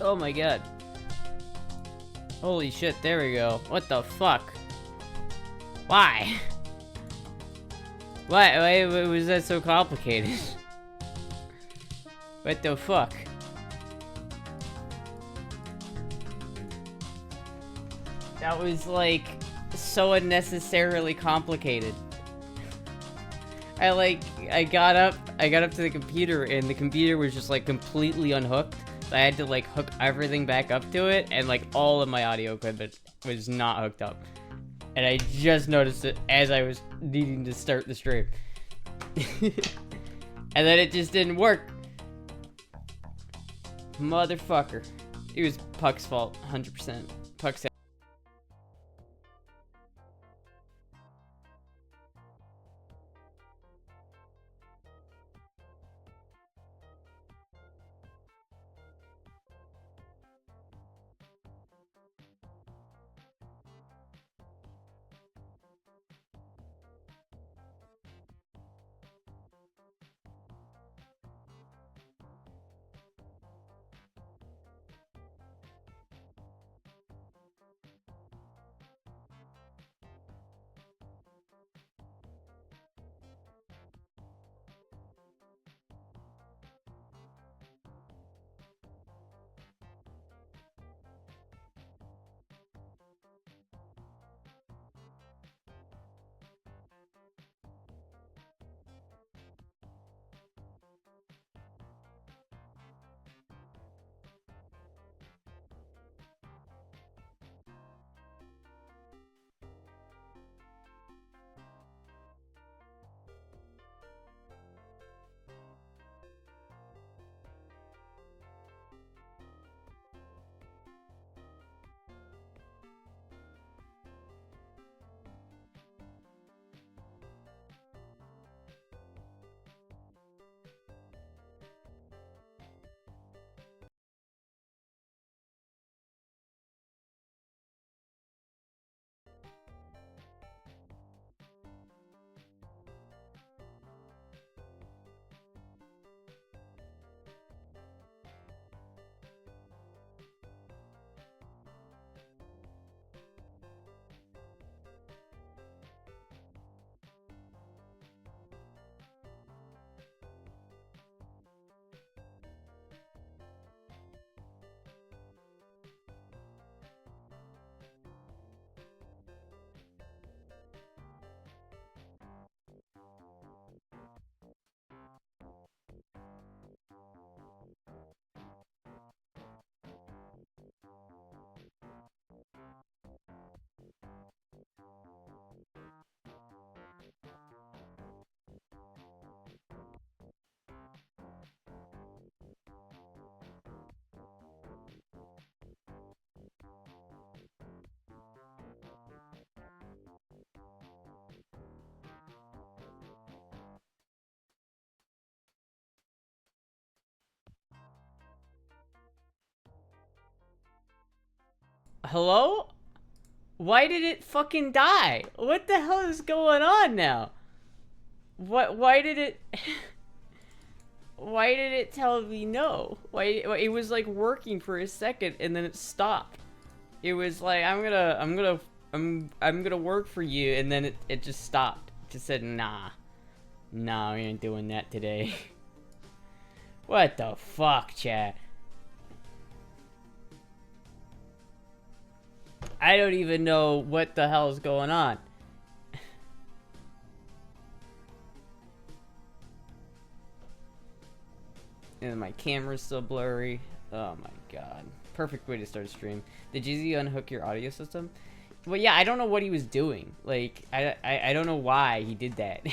Oh my god. Holy shit, there we go. What the fuck? Why? Why was that so complicated? What the fuck? That was like so unnecessarily complicated. I got up to the computer and the computer was just like completely unhooked. So I had to like hook everything back up to it, and like all of my audio equipment was not hooked up. And I just noticed it as I was needing to start the stream. And then it just didn't work. Motherfucker. It was Puck's fault, 100%. Puck's Hello? Why did it fucking die? What the hell is going on now? Why did it... Why did it tell me no? Why it was like working for a second and then it stopped. It was like I'm gonna work for you, and then it just stopped. It just said nah. Nah, we ain't doing that today. What the fuck, chat? I don't even know what the hell is going on. And my camera's still blurry. Oh my god. Perfect way to start a stream. Did Jeezy unhook your audio system? Well, yeah, I don't know what he was doing. Like, I don't know why he did that.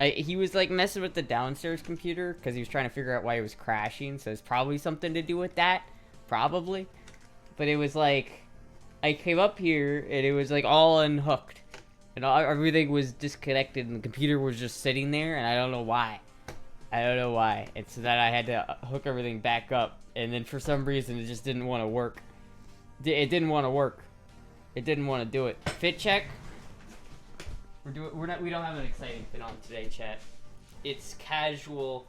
He was like messing with the downstairs computer because he was trying to figure out why it was crashing. So it's probably something to do with that. Probably. But it was like, I came up here and it was like all unhooked. And everything was disconnected and the computer was just sitting there, and I don't know why. I don't know why. It's that I had to hook everything back up, and then for some reason it just didn't want to work. It didn't want to work. It didn't want to do it. Fit check. We don't have an exciting fit on today, chat. It's casual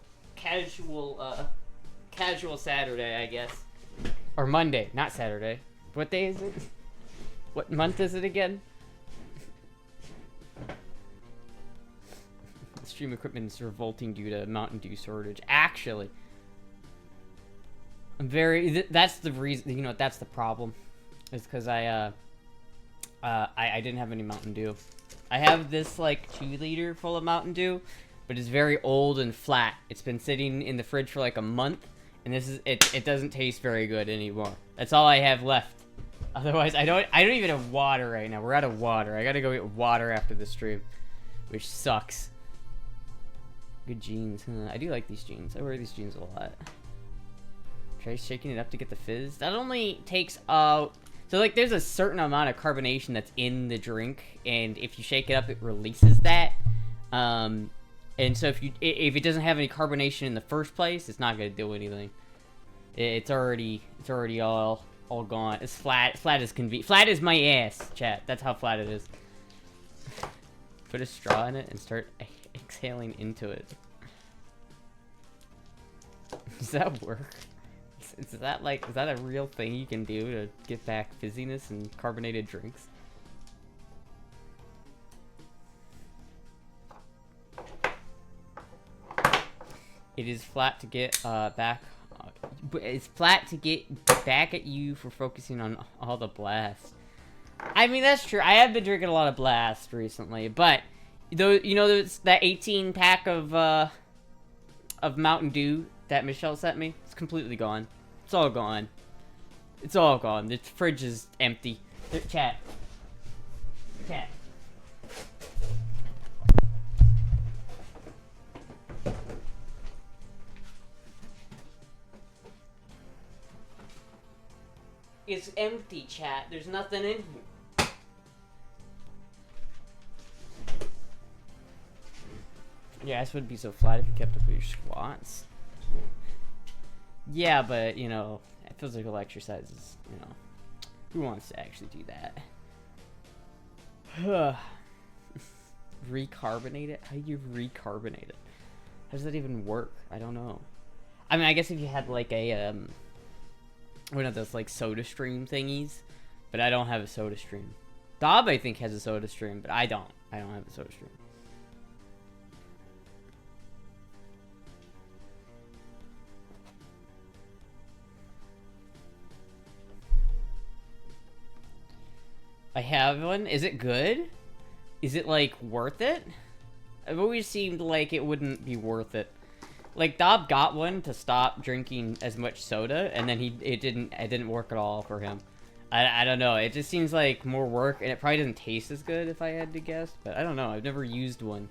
casual Saturday, I guess. Or Monday, not Saturday. What day is it? What month is it again? Stream equipment is revolting due to Mountain Dew shortage. Actually, I'm very. That's the reason. You know, that's the problem. Is because I didn't have any Mountain Dew. I have this like 2-liter full of Mountain Dew, but it's very old and flat. It's been sitting in the fridge for like a month, and this is it. It doesn't taste very good anymore. That's all I have left. Otherwise, I don't even have water right now. We're out of water. I gotta go get water after the stream, which sucks. Good jeans. Huh? I do like these jeans. I wear these jeans a lot. Try shaking it up to get the fizz. That only takes out. So like, there's a certain amount of carbonation that's in the drink, and if you shake it up, it releases that. And so if it doesn't have any carbonation in the first place, it's not gonna do anything. It's already all gone. It's flat. Flat as can be. Flat as my ass, chat. That's how flat it is. Put a straw in it and start exhaling into it. Does that work? Is that a real thing you can do to get back fizziness in carbonated drinks? It is flat to get back. It's flat to get back at you for focusing on all the blasts. I mean, that's true. I have been drinking a lot of blast recently, but though, you know, there's that 18 pack of Mountain Dew that Michelle sent me. It's completely gone. It's all gone. It's all gone. The fridge is empty. Chat. It's empty, chat. There's nothing in here. Your ass would be so flat if you kept up with your squats. Yeah, but, you know, physical exercises, you know, who wants to actually do that? Recarbonate it? How do you recarbonate it? How does that even work? I don't know. I mean, I guess if you had, like, a, one of those, like, soda stream thingies, but I don't have a soda stream. Dob, I think, has a soda stream, but I don't. I don't have a soda stream. I have one. Is it good? Is it, like, worth it? I've always seemed like it wouldn't be worth it. Like, Dob got one to stop drinking as much soda, and then it didn't work at all for him. I don't know. It just seems like more work, and it probably doesn't taste as good if I had to guess. But I don't know. I've never used one.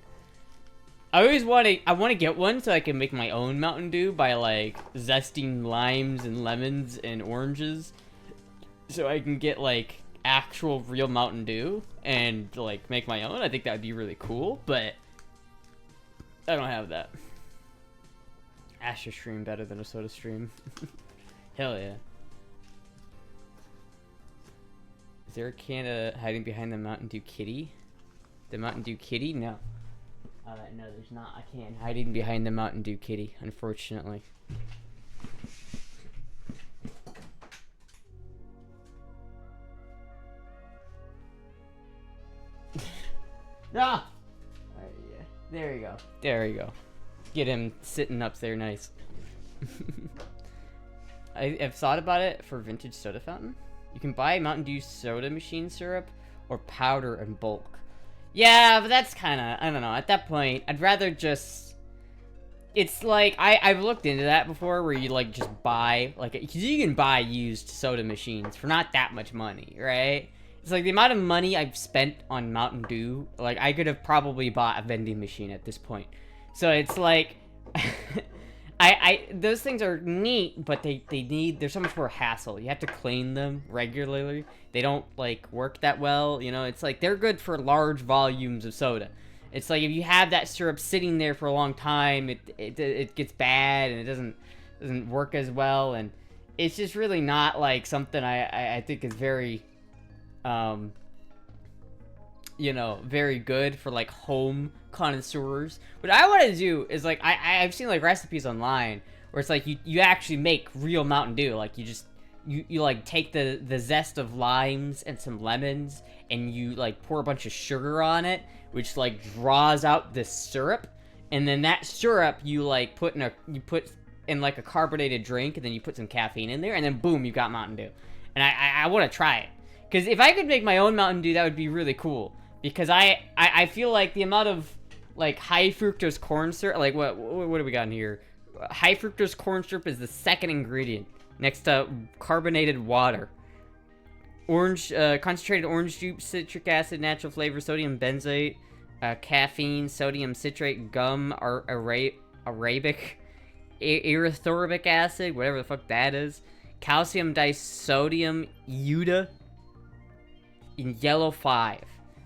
I want to get one so I can make my own Mountain Dew by, like, zesting limes and lemons and oranges. So I can get, like, actual real Mountain Dew and, like, make my own. I think that would be really cool, but I don't have that. Astra stream better than a soda stream. Hell yeah. Is there a can of hiding behind the Mountain Dew kitty? The Mountain Dew kitty? No. No, there's not a can hiding behind the Mountain Dew kitty, unfortunately. Ah! Alright, yeah. There you go. There you go. Get him sitting up there nice. I've thought about it for vintage soda fountain. You can buy Mountain Dew soda machine syrup or powder in bulk. Yeah, but that's kind of, I don't know. At that point, I'd rather just... It's like, I've looked into that before where you, like, just buy, like, because you can buy used soda machines for not that much money, right? It's like the amount of money I've spent on Mountain Dew, like, I could have probably bought a vending machine at this point. So it's like, those things are neat, but there's so much more hassle. You have to clean them regularly. They don't, like, work that well, you know? It's like, they're good for large volumes of soda. It's like, if you have that syrup sitting there for a long time, it gets bad, and it doesn't work as well, and it's just really not, like, something I think is very, you know, very good for, like, home connoisseurs. What I want to do is, like, I've seen, like, recipes online where it's like you actually make real Mountain Dew. Like you like take the zest of limes and some lemons, and you like pour a bunch of sugar on it, which like draws out this syrup, and then that syrup you like put in like a carbonated drink, and then you put some caffeine in there, and then boom, you got Mountain Dew. And I want to try it, because if I could make my own Mountain Dew, that would be really cool. Because I feel like the amount of like high fructose corn syrup, like what do we got in here? High fructose corn syrup is the second ingredient next to carbonated water. Concentrated orange juice, citric acid, natural flavor, sodium benzoate, caffeine, sodium citrate, gum, arabic, erythrobic acid, whatever the fuck that is, calcium disodium iuda, in yellow 5.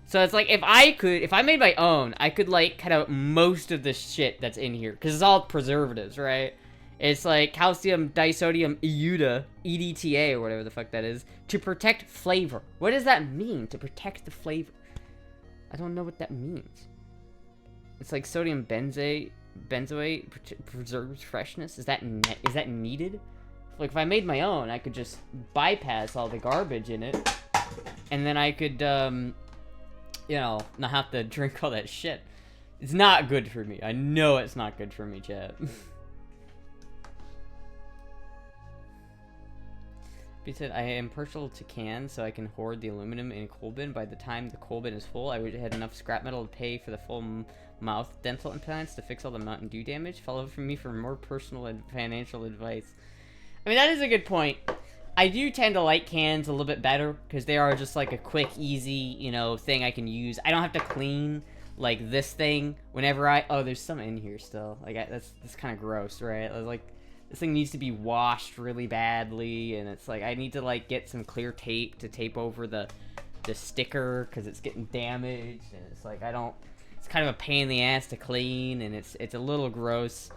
So it's like, if I made my own, I could like cut out most of the shit that's in here, because it's all preservatives, right? It's like calcium disodium iuda, EDTA, or whatever the fuck that is, to protect flavor. What does that mean, to protect the flavor? I don't know what that means. It's like sodium benzoate preserves freshness. Is that needed? Like, if I made my own, I could just bypass all the garbage in it, and then I could, you know, not have to drink all that shit. It's not good for me. I know it's not good for me, chat. He said, I am partial to cans, so I can hoard the aluminum in a coal bin. By the time the coal bin is full, I would have had enough scrap metal to pay for the full mouth dental implants to fix all the Mountain Dew damage. Follow from me for more personal and financial advice. I mean, that is a good point. I do tend to like cans a little bit better, because they are just like a quick, easy, you know, thing I can use. I don't have to clean, like, this thing whenever oh, there's some in here still. Like, that's kind of gross, right? Like, this thing needs to be washed really badly, and it's like, I need to, like, get some clear tape to tape over the sticker, because it's getting damaged, and it's like, it's kind of a pain in the ass to clean, and it's a little gross,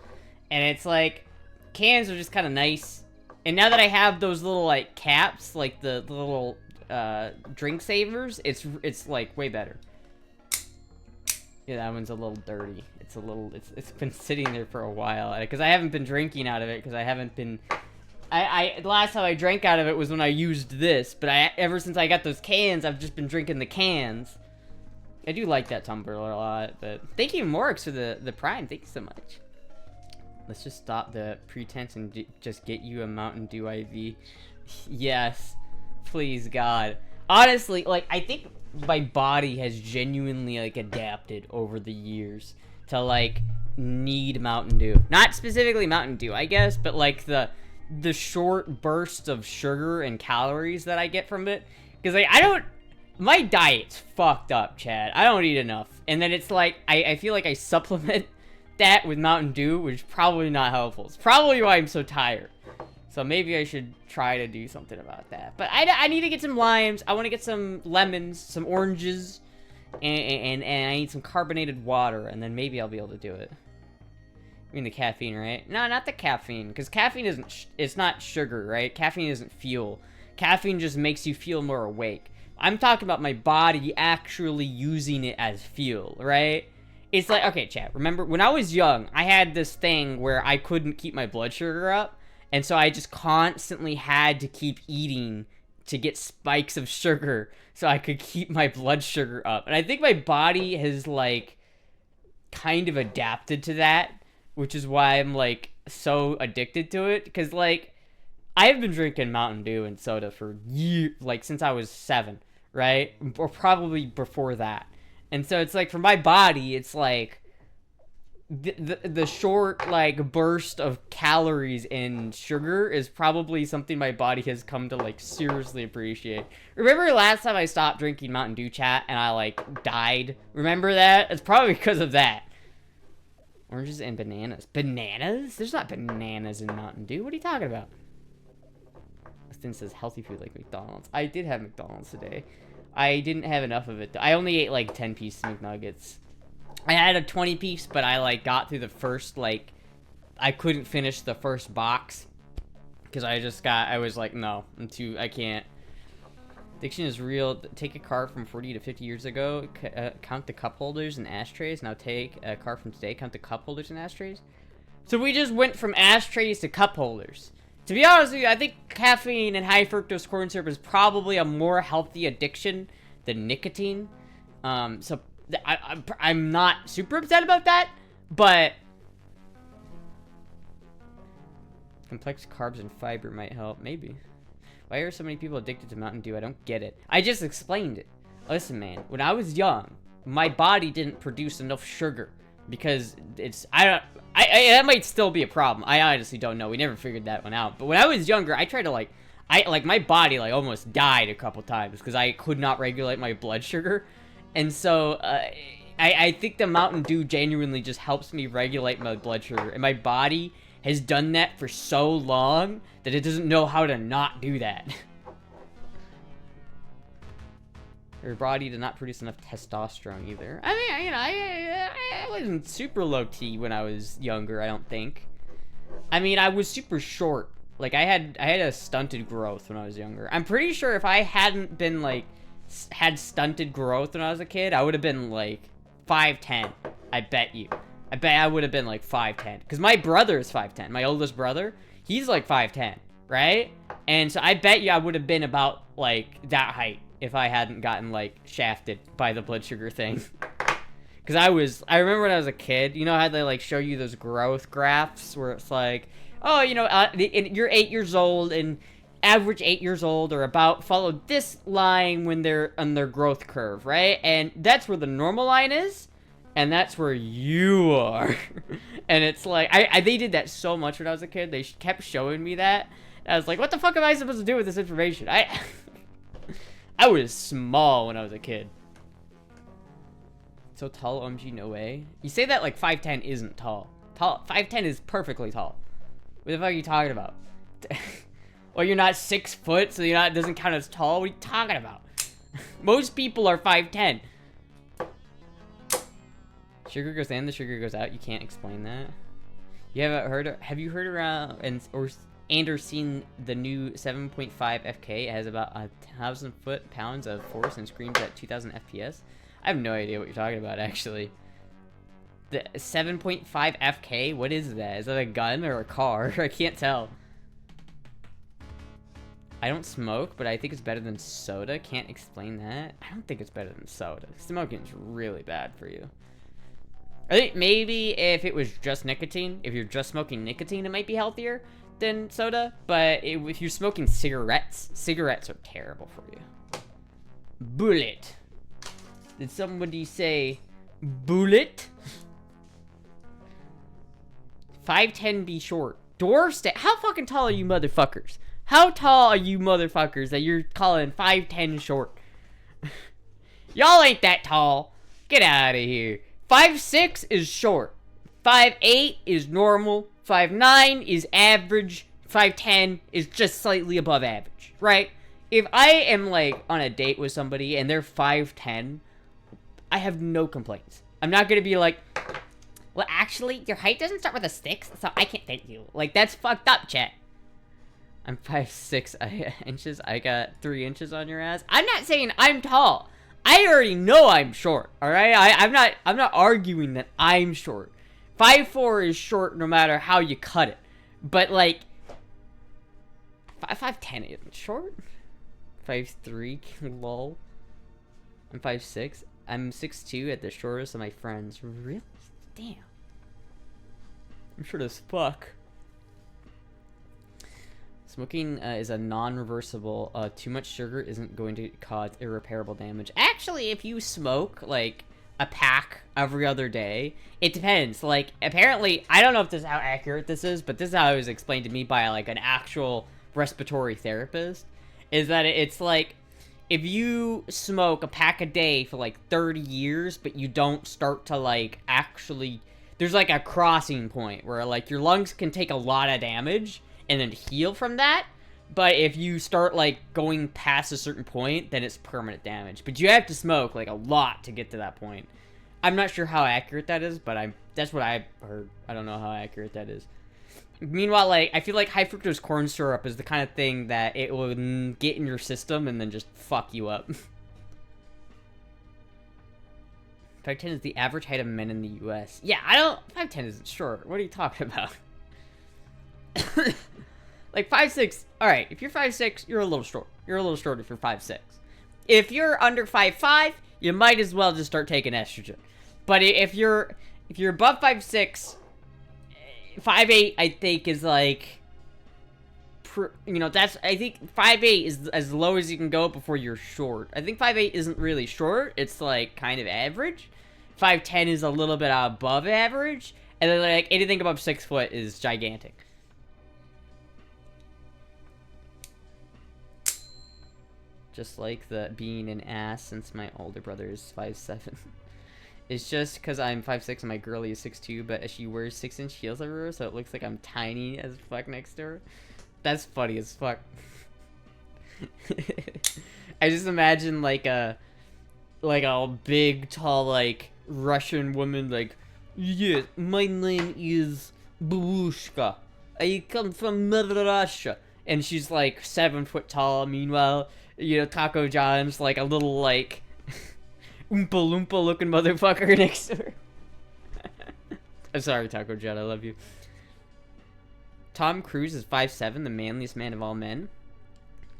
and it's like, cans are just kind of nice. And now that I have those little, like, caps, like the little drink savers, it's like way better. Yeah, that one's a little dirty. It's been sitting there for a while, because I haven't been drinking out of it, because I haven't been, the last time I drank out of it was when I used this, but ever since I got those cans, I've just been drinking the cans. I do like that tumbler a lot, but thank you, Morix, for the Prime. Thank you so much. Let's just stop the pretense and just get you a Mountain Dew IV. Yes. Please, God. Honestly, like, I think my body has genuinely, like, adapted over the years to, like, need Mountain Dew. Not specifically Mountain Dew, I guess, but, like, the short bursts of sugar and calories that I get from it. Because, like, my diet's fucked up, Chad. I don't eat enough. And then it's like, I feel like I supplement that with Mountain Dew, which is probably not helpful. It's probably why I'm so tired. So maybe I should try to do something about that. But I need to get some limes. I want to get some lemons, some oranges, and I need some carbonated water, and then maybe I'll be able to do it. I mean the caffeine, right? No, not the caffeine, because caffeine it's not sugar, right? Caffeine isn't fuel. Caffeine just makes you feel more awake. I'm talking about my body actually using it as fuel, right? It's like, okay, chat, remember, when I was young, I had this thing where I couldn't keep my blood sugar up, and so I just constantly had to keep eating to get spikes of sugar so I could keep my blood sugar up. And I think my body has, like, kind of adapted to that, which is why I'm, like, so addicted to it, because, like, I've been drinking Mountain Dew and soda for years, like, since I was 7, right? Or probably before that. And so it's like, for my body, it's like the short, like, burst of calories and sugar is probably something my body has come to, like, seriously appreciate. Remember last time I stopped drinking Mountain Dew, chat, and I, like, died? Remember that? It's probably because of that. Oranges and bananas. Bananas? There's not bananas in Mountain Dew. What are you talking about? This thing says healthy food like McDonald's. I did have McDonald's today. I didn't have enough of it. I only ate, like, 10-piece McNuggets. I had a 20-piece, but I, like, got through the first, like, I couldn't finish the first box. Because I was like, no, I can't. Addiction is real. Take a car from 40 to 50 years ago, count the cup holders and ashtrays. Now take a car from today, count the cup holders and ashtrays. So we just went from ashtrays to cup holders. To be honest with you, I think caffeine and high fructose corn syrup is probably a more healthy addiction than nicotine. So I'm not super upset about that, but complex carbs and fiber might help. Maybe. Why are so many people addicted to Mountain Dew? I don't get it. I just explained it. Listen, man. When I was young, my body didn't produce enough sugar because that might still be a problem. I honestly don't know. We never figured that one out. But when I was younger, I tried to my body almost died a couple times because I could not regulate my blood sugar. And so I think the Mountain Dew genuinely just helps me regulate my blood sugar. And my body has done that for so long that it doesn't know how to not do that. Her body did not produce enough testosterone either. I mean, you know, I wasn't super low-key when I was younger, I don't think. I mean, I was super short. Like, I had a stunted growth when I was younger. I'm pretty sure if I hadn't been, like, had stunted growth when I was a kid, I would have been, like, 5'10". I bet you. I bet I would have been, like, 5'10". Because my brother is 5'10". My oldest brother, he's, like, 5'10", right? And so I bet you I would have been about, like, that height if I hadn't gotten, like, shafted by the blood sugar thing. Because I remember when I was a kid, you know how they, like, show you those growth graphs where it's like, oh, you know, you're 8 years old, and average 8 years old are about follow this line when they're on their growth curve, right? And that's where the normal line is, and that's where you are. And it's like, they did that so much when I was a kid. They kept showing me that. And I was like, what the fuck am I supposed to do with this information? I was small when I was a kid. So tall, OMG, no way. You say that like 5'10" isn't tall. 5'10" is perfectly tall. What the fuck are you talking about? Well, you're not 6 foot, so it doesn't count as tall. What are you talking about? Most people are 5'10". Sugar goes in, the sugar goes out. You can't explain that. Have you heard around or seen the new 7.5 FK? It has about 1,000 foot-pounds of force and screams at 2,000 FPS. I have no idea what you're talking about, actually. The 7.5 FK? What is that? Is that a gun or a car? I can't tell. I don't smoke, but I think it's better than soda. Can't explain that. I don't think it's better than soda. Smoking's really bad for you. I think maybe if it was just nicotine, if you're just smoking nicotine, it might be healthier than soda. But if you're smoking cigarettes are terrible for you. Bullet. Did somebody say bullet? 5'10" be short. Dwarfs. How fucking tall are you motherfuckers? How tall are you motherfuckers that you're calling 5'10" short? Y'all ain't that tall. Get out of here. 5'6" is short. 5'8" is normal. 5'9" is average. 5'10" is just slightly above average, right? If I am, like, on a date with somebody and they're 5'10", I have no complaints. I'm not gonna be like, well, actually, your height doesn't start with a 6, so I can't date you. Like, that's fucked up, chat. I'm 5'6" inches. I got 3 inches on your ass. I'm not saying I'm tall. I already know I'm short, alright? I'm not arguing that I'm short. 5'4" is short no matter how you cut it. But, like, 5'10" isn't short. 5'3", lol. I'm 5'6". I'm 6'2" at the shortest of my friends. Really? Damn. I'm short as fuck. Smoking is a non-reversible. Too much sugar isn't going to cause irreparable damage. Actually, if you smoke, like, a pack every other day, it depends. Like, apparently, I don't know if this is how accurate this is, but this is how it was explained to me by, like, an actual respiratory therapist, is that it's like, if you smoke a pack a day for, like, 30 years, but you don't start to, like, actually... There's, like, a crossing point where, like, your lungs can take a lot of damage and then heal from that, but if you start, like, going past a certain point, then it's permanent damage. But you have to smoke, like, a lot to get to that point. I'm not sure how accurate that is, but that's what I've heard. I don't know how accurate that is. Meanwhile, like, I feel like high fructose corn syrup is the kind of thing that it will get in your system and then just fuck you up. 5'10" is the average height of men in the U.S. Yeah, I don't... 5'10" isn't short. What are you talking about? Like, 5'6", alright, if you're 5'6", you're a little short. You're a little short if you're 5'6". If you're under 5'5", you might as well just start taking estrogen. But if you're above 5'6", 5'8", I think, is like... you know, that's... I think 5'8" is as low as you can go before you're short. I think 5'8" isn't really short. It's, like, kind of average. 5'10" is a little bit above average. And then, like, anything above 6 foot is gigantic. Just like the being an ass since my older brother is 5'7". It's just because I'm 5'6" and my girlie is 6'2", but she wears 6-inch heels everywhere, so it looks like I'm tiny as fuck next to her. That's funny as fuck. I just imagine like a big, tall, like, Russian woman, like, yeah, my name is Babushka. I come from Mother Russia. And she's like 7 foot tall. Meanwhile, you know, Taco John's like a little, like, Oompa Loompa looking motherfucker next to her. I'm sorry, Taco John, I love you. Tom Cruise is 5'7", the manliest man of all men.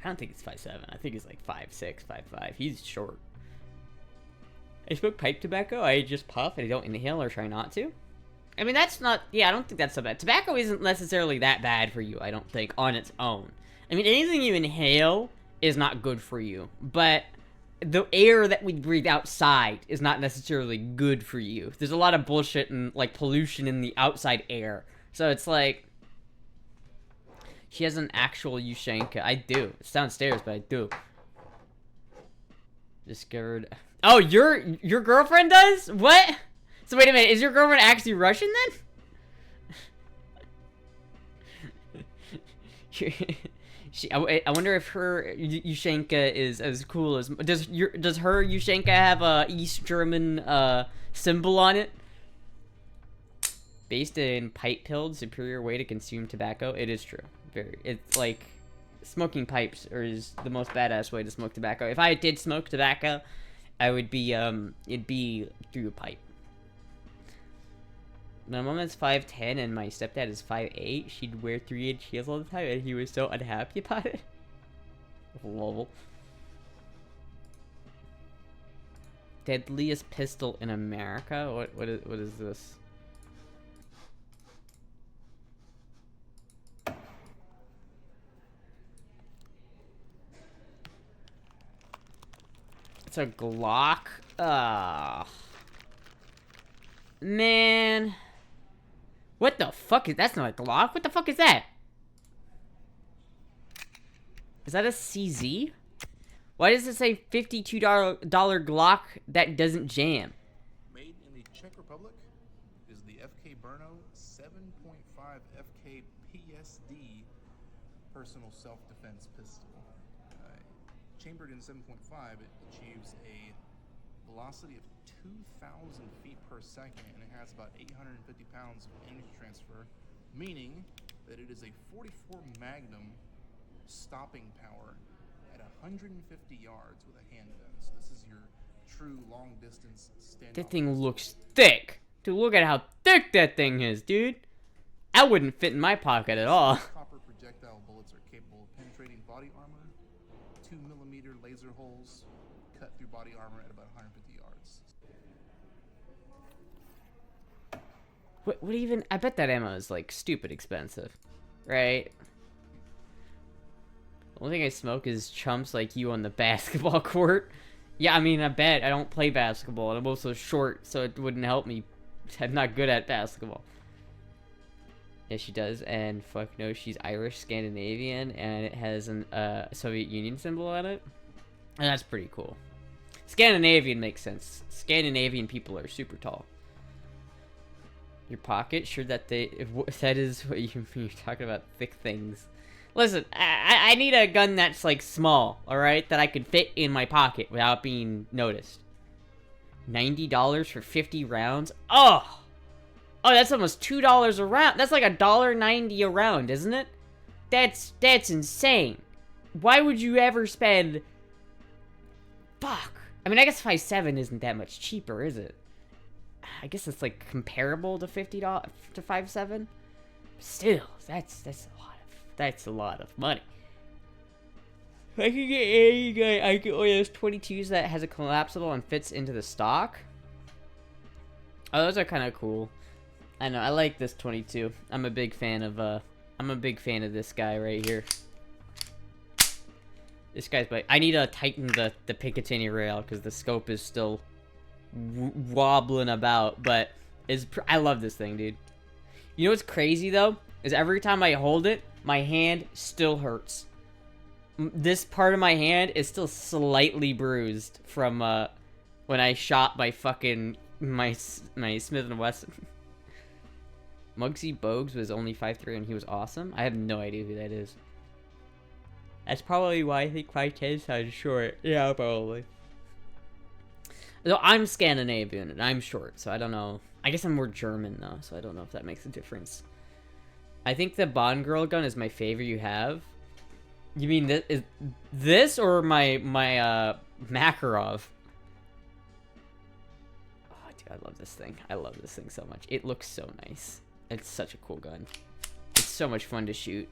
I don't think he's 5'7". I think he's like 5'6", 5'5". He's short. I smoke pipe tobacco. I just puff and I don't inhale or try not to. I mean, that's not... Yeah, I don't think that's so bad. Tobacco isn't necessarily that bad for you, I don't think, on its own. I mean, anything you inhale is not good for you. But the air that we breathe outside is not necessarily good for you. There's a lot of bullshit and, like, pollution in the outside air. So it's like... She has an actual Yushenka. I do. It's downstairs, but I do. Discovered... Oh, your girlfriend does? What? So wait a minute, is your girlfriend actually Russian then? I wonder if her Yushenka is as cool as... Does her Yushenka have a East German symbol on it? Based in pipe pilled, superior way to consume tobacco. It is true. It's like... Smoking pipes is the most badass way to smoke tobacco. If I did smoke tobacco, I would be, it'd be through a pipe. My mom is 5'10" and my stepdad is 5'8". She'd wear 3-inch heels all the time and he was so unhappy about it. Lol. Deadliest pistol in America? What is this? It's a Glock? Man. What the fuck is... That's not a Glock. What the fuck is that? Is that a CZ? Why does it say $52 Glock that doesn't jam? Made in the Czech Republic is the FK Brno 7.5 FK PSD personal self-defense pistol. Chambered in 7.5, it achieves a velocity of 2,000 feet per second, and it has about 850 pounds of energy transfer, meaning that it is a 44 Magnum stopping power at 150 yards with a handgun. So this is your true long distance standoff. That thing looks thick. Dude, look at how thick that thing is, dude. That wouldn't fit in my pocket at all. Copper projectile bullets are capable of penetrating body armor. 2mm laser holes cut through body armor at about 150 yards. What even... I bet that ammo is, like, stupid expensive. Right? The only thing I smoke is chumps like you on the basketball court. Yeah, I mean, I bet. I don't play basketball, and I'm also short, so it wouldn't help me. I'm not good at basketball. Yeah, she does, and fuck no, she's Irish, Scandinavian, and it has an Soviet Union symbol on it. And that's pretty cool. Scandinavian makes sense. Scandinavian people are super tall. Your pocket? Sure that they... If that is what you're talking about, thick things. Listen, I need a gun that's, like, small, alright? That I could fit in my pocket without being noticed. $90 for 50 rounds? Oh! Oh, that's almost $2 a round. That's like $1.90 a round, isn't it? That's insane. Why would you ever spend... Fuck. I mean, I guess 5.7 isn't that much cheaper, is it? I guess it's like comparable to $50 to 5.7. Still, that's a lot of money. I can get any guy. I can those 22s that has a collapsible and fits into the stock. Oh, those are kind of cool. I know. I like this 22. I'm a big fan of this guy right here. This guy's like, I need to tighten the Picatinny rail because the scope is still wobbling about, but I love this thing, dude. You know what's crazy though? Is every time I hold it, my hand still hurts. This part of my hand is still slightly bruised from when I shot my Smith & Wesson. Muggsy Bogues was only 5'3" and he was awesome. I have no idea who that is. That's probably why I think 5'10" sounds short. Yeah, probably. So I'm Scandinavian and I'm short, so I don't know. I guess I'm more German though, so I don't know if that makes a difference. I think the Bond Girl gun is my favorite you have. You mean this or my Makarov? Oh, dude, I love this thing. I love this thing so much. It looks so nice. It's such a cool gun. It's so much fun to shoot.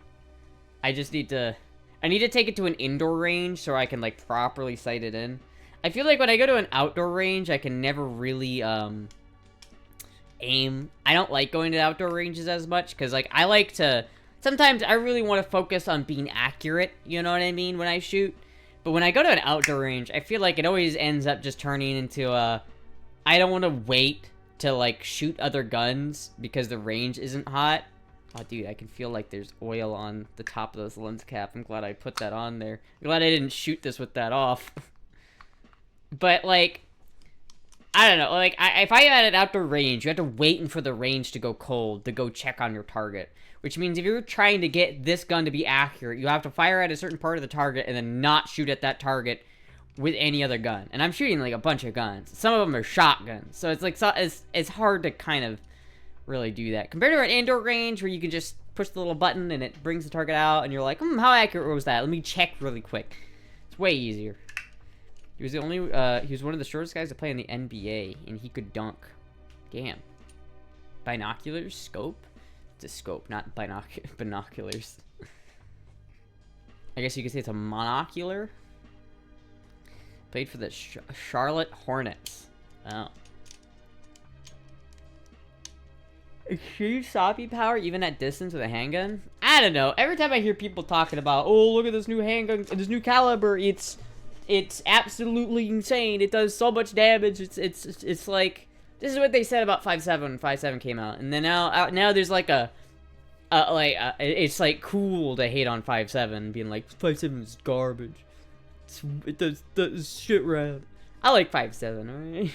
I need to take it to an indoor range so I can like properly sight it in. I feel like when I go to an outdoor range, I can never really aim. I don't like going to outdoor ranges as much because like I like to. Sometimes I really want to focus on being accurate. You know what I mean when I shoot. But when I go to an outdoor range, I feel like it always ends up just turning into a. I don't want to wait to like shoot other guns because the range isn't hot. Oh, dude, I can feel like there's oil on the top of this lens cap. I'm glad I put that on there. I'm glad I didn't shoot this with that off. But, like, I don't know. Like, if I am at an outdoor range, you have to wait for the range to go cold to go check on your target. Which means if you're trying to get this gun to be accurate, you have to fire at a certain part of the target and then not shoot at that target with any other gun. And I'm shooting, like, a bunch of guns. Some of them are shotguns. So it's, like, it's hard to kind of really do that compared to an indoor range where you can just push the little button and it brings the target out and you're like, how accurate was that? Let me check really quick. It's way easier. He was one of the shortest guys to play in the NBA and he could dunk. Damn. Binoculars? Scope? It's a scope, not binoculars. I guess you could say it's a monocular. Played for the Charlotte Hornets. Oh. Extreme stopping power even at distance with a handgun? I don't know. Every time I hear people talking about, oh, look at this new handgun, this new caliber, it's absolutely insane. It does so much damage. It's like, this is what they said about 5.7 when 5.7 came out. And then now there's like it's like cool to hate on 5.7, being like 5.7 is garbage. It does shit rad. I like 5.7, alright?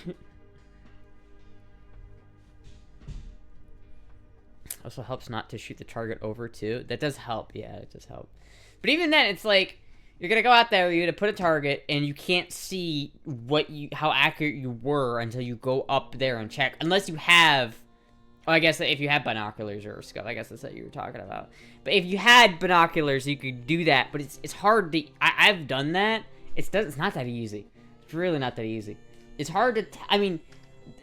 Also helps not to shoot the target over too. That does help, yeah, it does help. But even then, it's like you're gonna go out there, you're gonna put a target, and you can't see how accurate you were until you go up there and check. Unless you have, I guess if you have binoculars or scope, I guess that's what you were talking about. But if you had binoculars, you could do that. But it's hard to. I've done that. It's not that easy. It's really not that easy. It's hard to. I mean.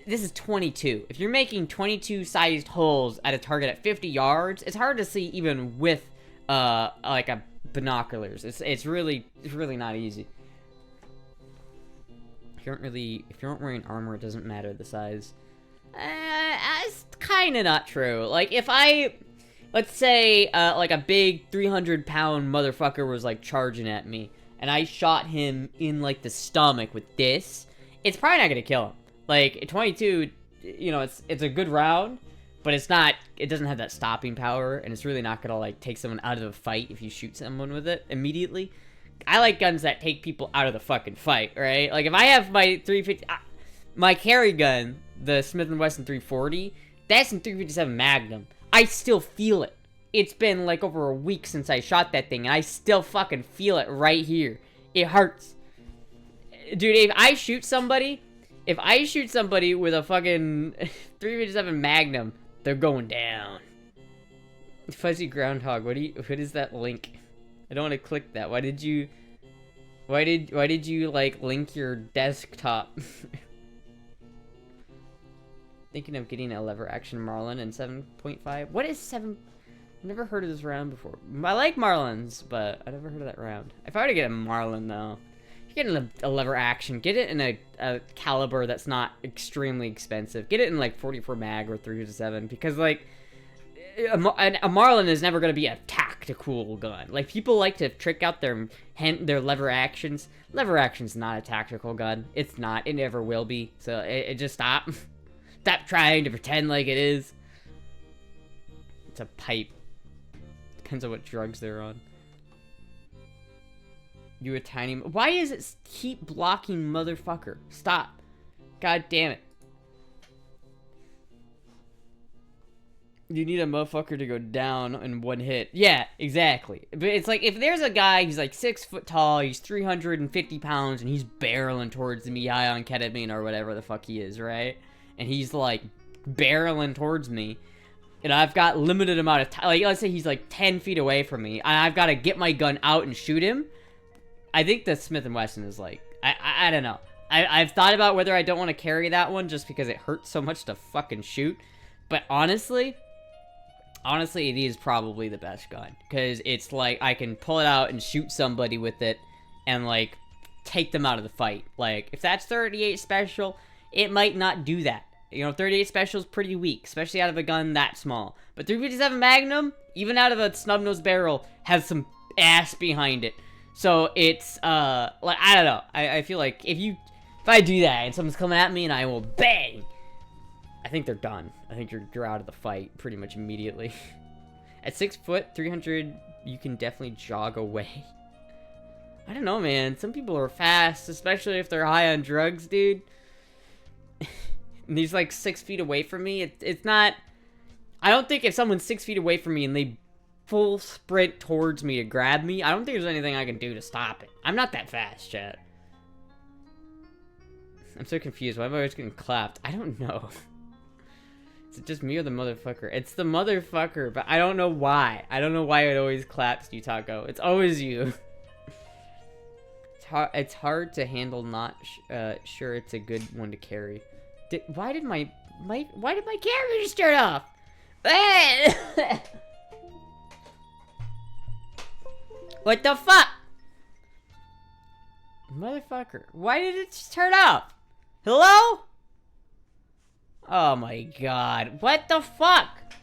This is 22. If you're making 22 sized holes at a target at 50 yards, it's hard to see even with like a binoculars. It's really not easy. If you aren't wearing armor, it doesn't matter the size. It's kind of not true. Like if let's say like a big 300-pound motherfucker was like charging at me, and I shot him in like the stomach with this, it's probably not gonna kill him. Like, 22, you know, it's a good round, but it doesn't have that stopping power, and it's really not gonna, like, take someone out of the fight if you shoot someone with it immediately. I like guns that take people out of the fucking fight, right? Like, if I have my 350, my carry gun, the Smith & Wesson 340, that's in 357 Magnum. I still feel it. It's been, like, over a week since I shot that thing, and I still fucking feel it right here. It hurts. Dude, if I shoot somebody with a fucking 357 Magnum, they're going down. Fuzzy Groundhog, what is that link? I don't want to click that. Why did you like link your desktop? Thinking of getting a lever action Marlin in 7.5. What is 7? I've never heard of this round before. I like Marlins, but I never heard of that round. If I were to get a Marlin, though, you're getting a lever action. Get it in a caliber that's not extremely expensive. Get it in, like, 44 mag or 357, because, like, a Marlin is never going to be a tactical gun. Like, people like to trick out their lever actions. Lever action's not a tactical gun. It's not. It never will be. So, it just stop. Stop trying to pretend like it is. It's a pipe. Depends on what drugs they're on. You a tiny... Why is it keep blocking, motherfucker? Stop. God damn it. You need a motherfucker to go down in one hit. Yeah, exactly. But it's like, if there's a guy, he's like 6 foot tall, he's 350 pounds, and he's barreling towards me high on ketamine or whatever the fuck he is, right? And he's like barreling towards me, and I've got limited amount of time. Like, let's say he's like 10 feet away from me, and I've got to get my gun out and shoot him. I think the Smith & Wesson is like, I don't know. I've thought about whether I don't want to carry that one just because it hurts so much to fucking shoot. But honestly, it is probably the best gun, because it's like I can pull it out and shoot somebody with it and like take them out of the fight. Like, if that's 38 special, it might not do that. You know, 38 special is pretty weak, especially out of a gun that small. But 357 Magnum, even out of a snub-nosed barrel, has some ass behind it. So it's like, I don't know. I feel like if I do that and someone's coming at me and I will bang, I think they're done. I think you're out of the fight pretty much immediately. At 6 foot, 300, you can definitely jog away. I don't know, man. Some people are fast, especially if they're high on drugs, dude. And he's like 6 feet away from me. It's not... I don't think if someone's 6 feet away from me and they full sprint towards me to grab me, I don't think there's anything I can do to stop it. I'm not that fast, chat. I'm so confused. Why am I always getting clapped? I don't know. Is it just me or the motherfucker? It's the motherfucker, but I don't know why. I don't know why it always claps you, Taco. It's always you. It's hard to handle, not sure it's a good one to carry. Why did my camera just turn off? What the fuck? Motherfucker. Why did it just turn off? Hello? Oh my god. What the fuck?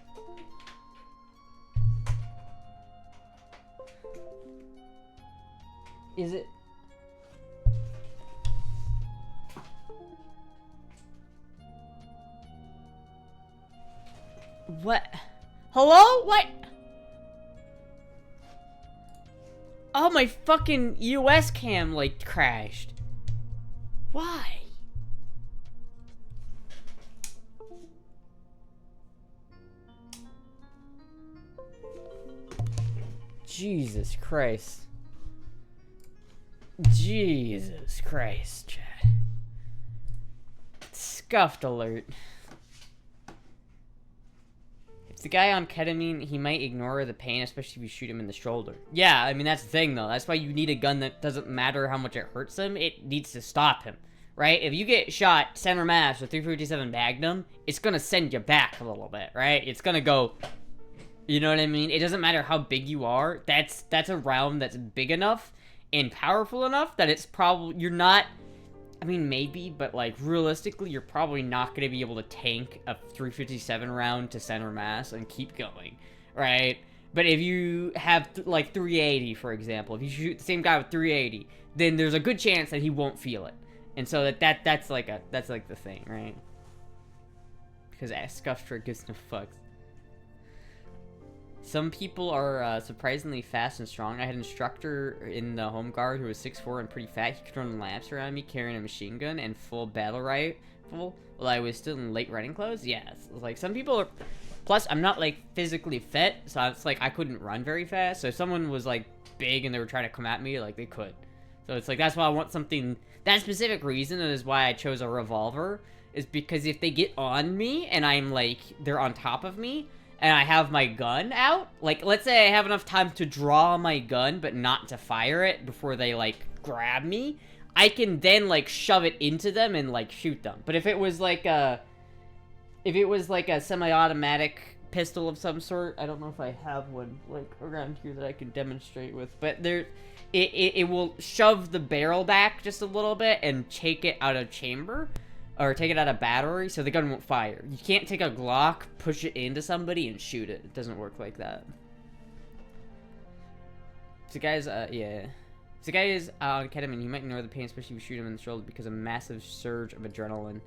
Is it... What? Hello? What? Oh, my fucking US cam, like, crashed. Why? Jesus Christ. Jesus Christ, chat. Scuffed alert. If the guy on ketamine, he might ignore the pain, especially if you shoot him in the shoulder. Yeah, I mean, that's the thing, though. That's why you need a gun that doesn't matter how much it hurts him. It needs to stop him, right? If you get shot center mass with 357 Magnum, it's gonna send you back a little bit, right? It's gonna go... You know what I mean? It doesn't matter how big you are. That's a round that's big enough and powerful enough that it's probably... You're not... I mean, maybe, but, like, realistically, you're probably not going to be able to tank a 357 round to center mass and keep going, right? But if you have, like, 380, for example, if you shoot the same guy with 380, then there's a good chance that he won't feel it. And so that's like the thing, right? Because Scufftra gives no fucks. Some people are surprisingly fast and strong. I had an instructor in the home guard who was 6'4" and pretty fat. He could run laps around me carrying a machine gun and full battle rifle while I was still in late running clothes. Yeah, it's like some people are... Plus, I'm not like physically fit, so it's like I couldn't run very fast. So if someone was like big and they were trying to come at me, like they could. So it's like that's why I want something... That specific reason is why I chose a revolver, is because if they get on me and I'm like, they're on top of me, and I have my gun out, like, let's say I have enough time to draw my gun, but not to fire it before they, like, grab me, I can then, like, shove it into them and, like, shoot them. But if it was, like, if it was like a semi-automatic pistol of some sort, I don't know if I have one like around here that I can demonstrate with, but it will shove the barrel back just a little bit and take it out of chamber, or take it out of battery, so the gun won't fire. You can't take a Glock, push it into somebody, and shoot it. It doesn't work like that. So guys, yeah. So guy is on ketamine. He might ignore the pain, especially if you shoot him in the shoulder, because a massive surge of adrenaline.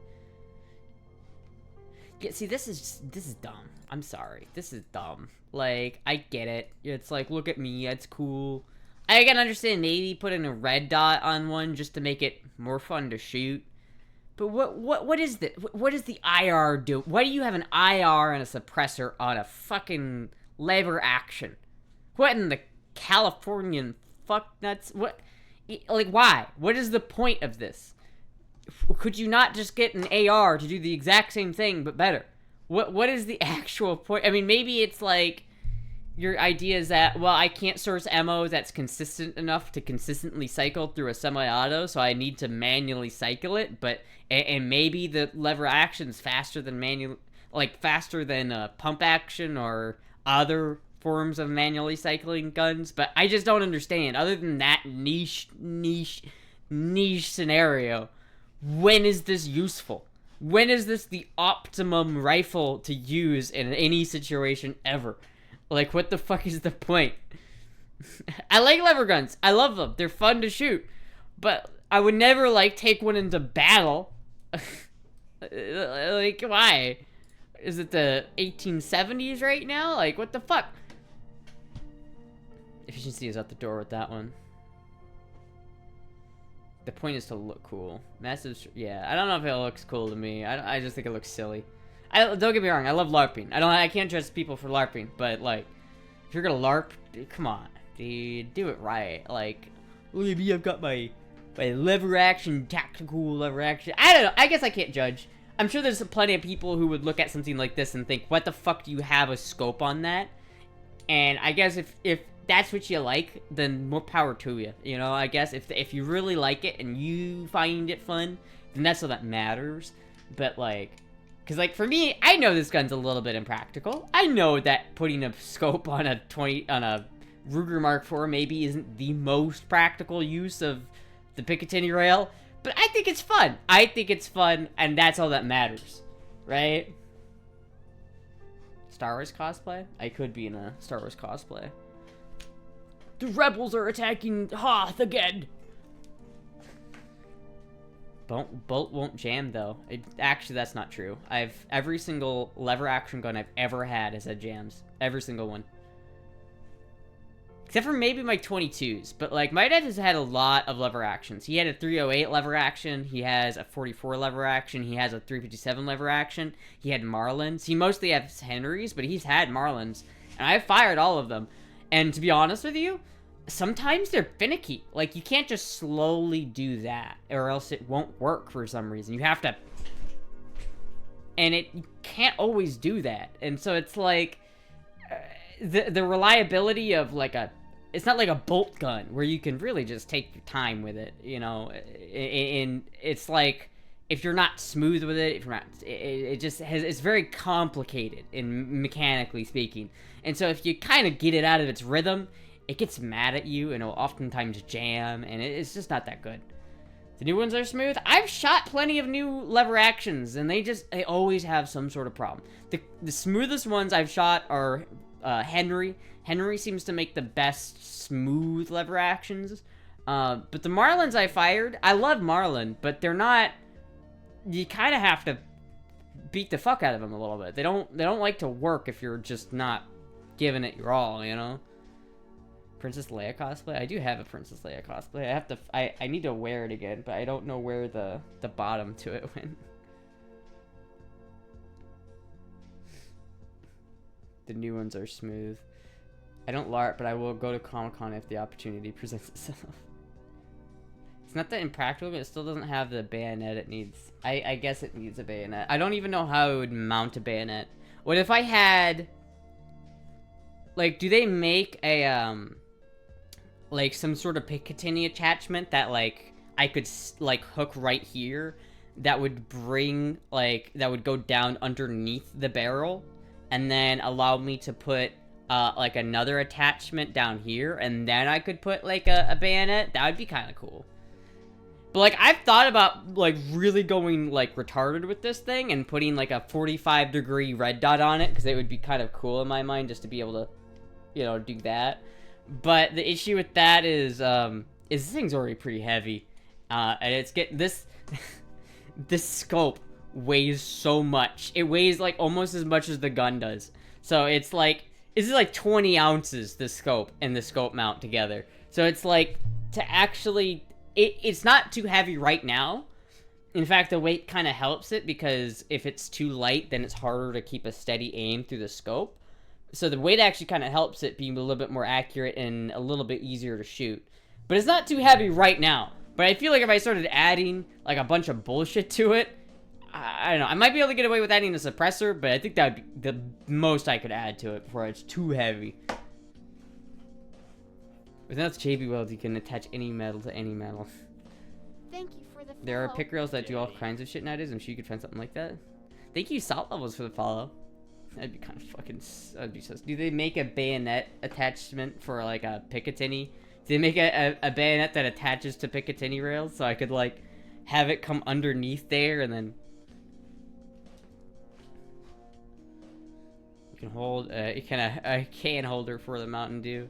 Yeah, see, this is dumb. I'm sorry. This is dumb. Like, I get it. It's like, look at me, it's cool. I can understand maybe putting a red dot on one just to make it more fun to shoot. But what is the IR do? Why do you have an IR and a suppressor on a fucking lever action? What in the Californian fuck nuts? What? Like, why? What is the point of this? Could you not just get an AR to do the exact same thing but better? What is the actual point? I mean, maybe it's like your idea is that, well, I can't source ammo that's consistent enough to consistently cycle through a semi-auto, so I need to manually cycle it, but and maybe the lever action's faster than faster than pump action or other forms of manually cycling guns, but I just don't understand. Other than that niche scenario, when is this useful? When is this the optimum rifle to use in any situation ever? Like, what the fuck is the point? I like lever guns. I love them. They're fun to shoot. But I would never, like, take one into battle. Like, why? Is it the 1870s right now? Like, what the fuck? Efficiency is out the door with that one. The point is to look cool. Massive, yeah. I don't know if it looks cool to me. I just think it looks silly. Don't get me wrong. I love LARPing. I can't judge people for LARPing, but like, if you're gonna LARP, dude, come on, dude, do it right. Like, look at me. I've got my lever action, tactical lever action. I don't know. I guess I can't judge. I'm sure there's plenty of people who would look at something like this and think, what the fuck do you have a scope on that? And I guess if that's what you like, then more power to you. You know, I guess if you really like it and you find it fun, then that's all that matters. But like, because like for me, I know this gun's a little bit impractical. I know that putting a scope on a Ruger Mark IV maybe isn't the most practical use of the Picatinny rail, but I think it's fun. I think it's fun, and that's all that matters, right? Star Wars cosplay? I could be in a Star Wars cosplay. The rebels are attacking Hoth again. Bolt won't jam though. Actually, that's not true. Every single lever action gun I've ever had has had jams. Every single one. Except for maybe my 22s. But like, my dad has had a lot of lever actions. He had a 308 lever action. He has a 44 lever action. He has a 357 lever action. He had Marlins. He mostly has Henrys, but he's had Marlins. And I've fired all of them. And to be honest with you, sometimes they're finicky. Like, you can't just slowly do that, or else it won't work for some reason. You have to... And you can't always do that. And so it's like... The reliability of, like, it's not like a bolt gun, where you can really just take your time with it, you know? And it's like... If you're not smooth with it, if you're not... It just has... It's very complicated, in mechanically speaking. And so if you kind of get it out of its rhythm, it gets mad at you, and it'll oftentimes jam, and it's just not that good. The new ones are smooth. I've shot plenty of new lever actions, and they always have some sort of problem. The smoothest ones I've shot are Henry. Henry seems to make the best smooth lever actions. But the Marlins I fired, I love Marlin, but they're not... You kind of have to beat the fuck out of them a little bit. They don't like to work if you're just not giving it your all, you know? Princess Leia cosplay? I do have a Princess Leia cosplay. I need to wear it again, but I don't know where the bottom to it went. The new ones are smooth. I don't LARP, but I will go to Comic-Con if the opportunity presents itself. It's not that impractical, but it still doesn't have the bayonet it needs. I guess it needs a bayonet. I don't even know how it would mount a bayonet. What if I had... Like, do they make a, like, some sort of Picatinny attachment that, like, I could, like, hook right here? that would bring, like, that would go down underneath the barrel, and then allow me to put, like, another attachment down here, and then I could put, like, a bayonet. That would be kind of cool. But, like, I've thought about, like, really going, like, retarded with this thing and putting, like, a 45-degree red dot on it, because it would be kind of cool in my mind just to be able to, you know, do that. But the issue with that is this thing's already pretty heavy. And it's this this scope weighs so much. It weighs, like, almost as much as the gun does. So it's like, this is like 20 ounces, the scope and the scope mount together. So it's like, to actually, it's not too heavy right now. In fact, the weight kind of helps it, because if it's too light, then it's harder to keep a steady aim through the scope. So the weight actually kind of helps it being a little bit more accurate and a little bit easier to shoot. But it's not too heavy right now. But I feel like if I started adding, like, a bunch of bullshit to it, I don't know. I might be able to get away with adding a suppressor, but I think that would be the most I could add to it before it's too heavy. With enough JB Weld, you can attach any metal to any metal. Thank you for the follow. There are pick rails that do all kinds of shit nowadays. I'm sure you could find something like that. Thank you, Salt Levels, for the follow. That'd be kind of fucking... That'd be so... Do they make a bayonet attachment for, like, a Picatinny? Do they make a bayonet that attaches to Picatinny rails? So I could, like, have it come underneath there and then... You can hold... you can a can holder for the Mountain Dew.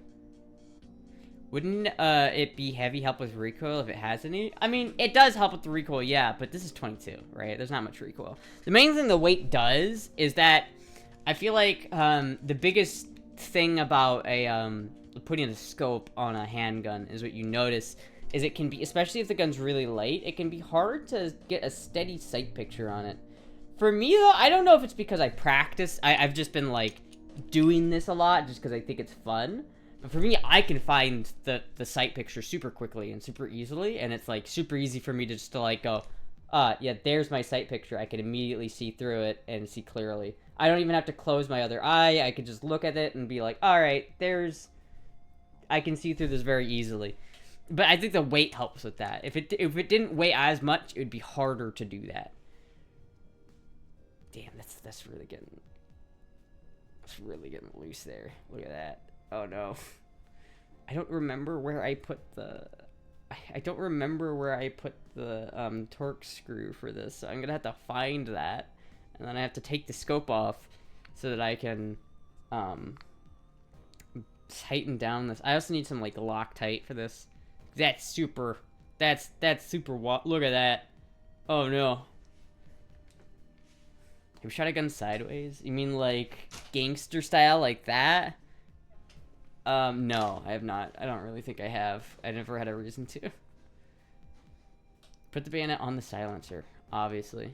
Wouldn't it be heavy help with recoil if it has any? I mean, it does help with the recoil, yeah, but this is 22, right? There's not much recoil. The main thing the weight does is that I feel like the biggest thing about putting a scope on a handgun is what you notice is it can be, especially if the gun's really light, it can be hard to get a steady sight picture on it. For me, though, I don't know if it's because I practice. I've just been, like, doing this a lot just because I think it's fun. But for me, I can find the sight picture super quickly and super easily, and it's, like, super easy for me to just to, like, go, yeah, there's my sight picture. I can immediately see through it and see clearly. I don't even have to close my other eye. I could just look at it and be like, all right, I can see through this very easily. But I think the weight helps with that. If it didn't weigh as much, it would be harder to do that. Damn, that's really getting loose there. Look at that. Oh no. I don't remember where I put the torque screw for this. So I'm gonna have to find that. And then I have to take the scope off so that I can tighten down this. I also need some, like, Loctite for this. That's super look at that. Oh no. Have you shot a gun sideways? You mean like gangster style like that? No, I have not. I don't really think I have. I never had a reason to. Put the bayonet on the silencer, obviously.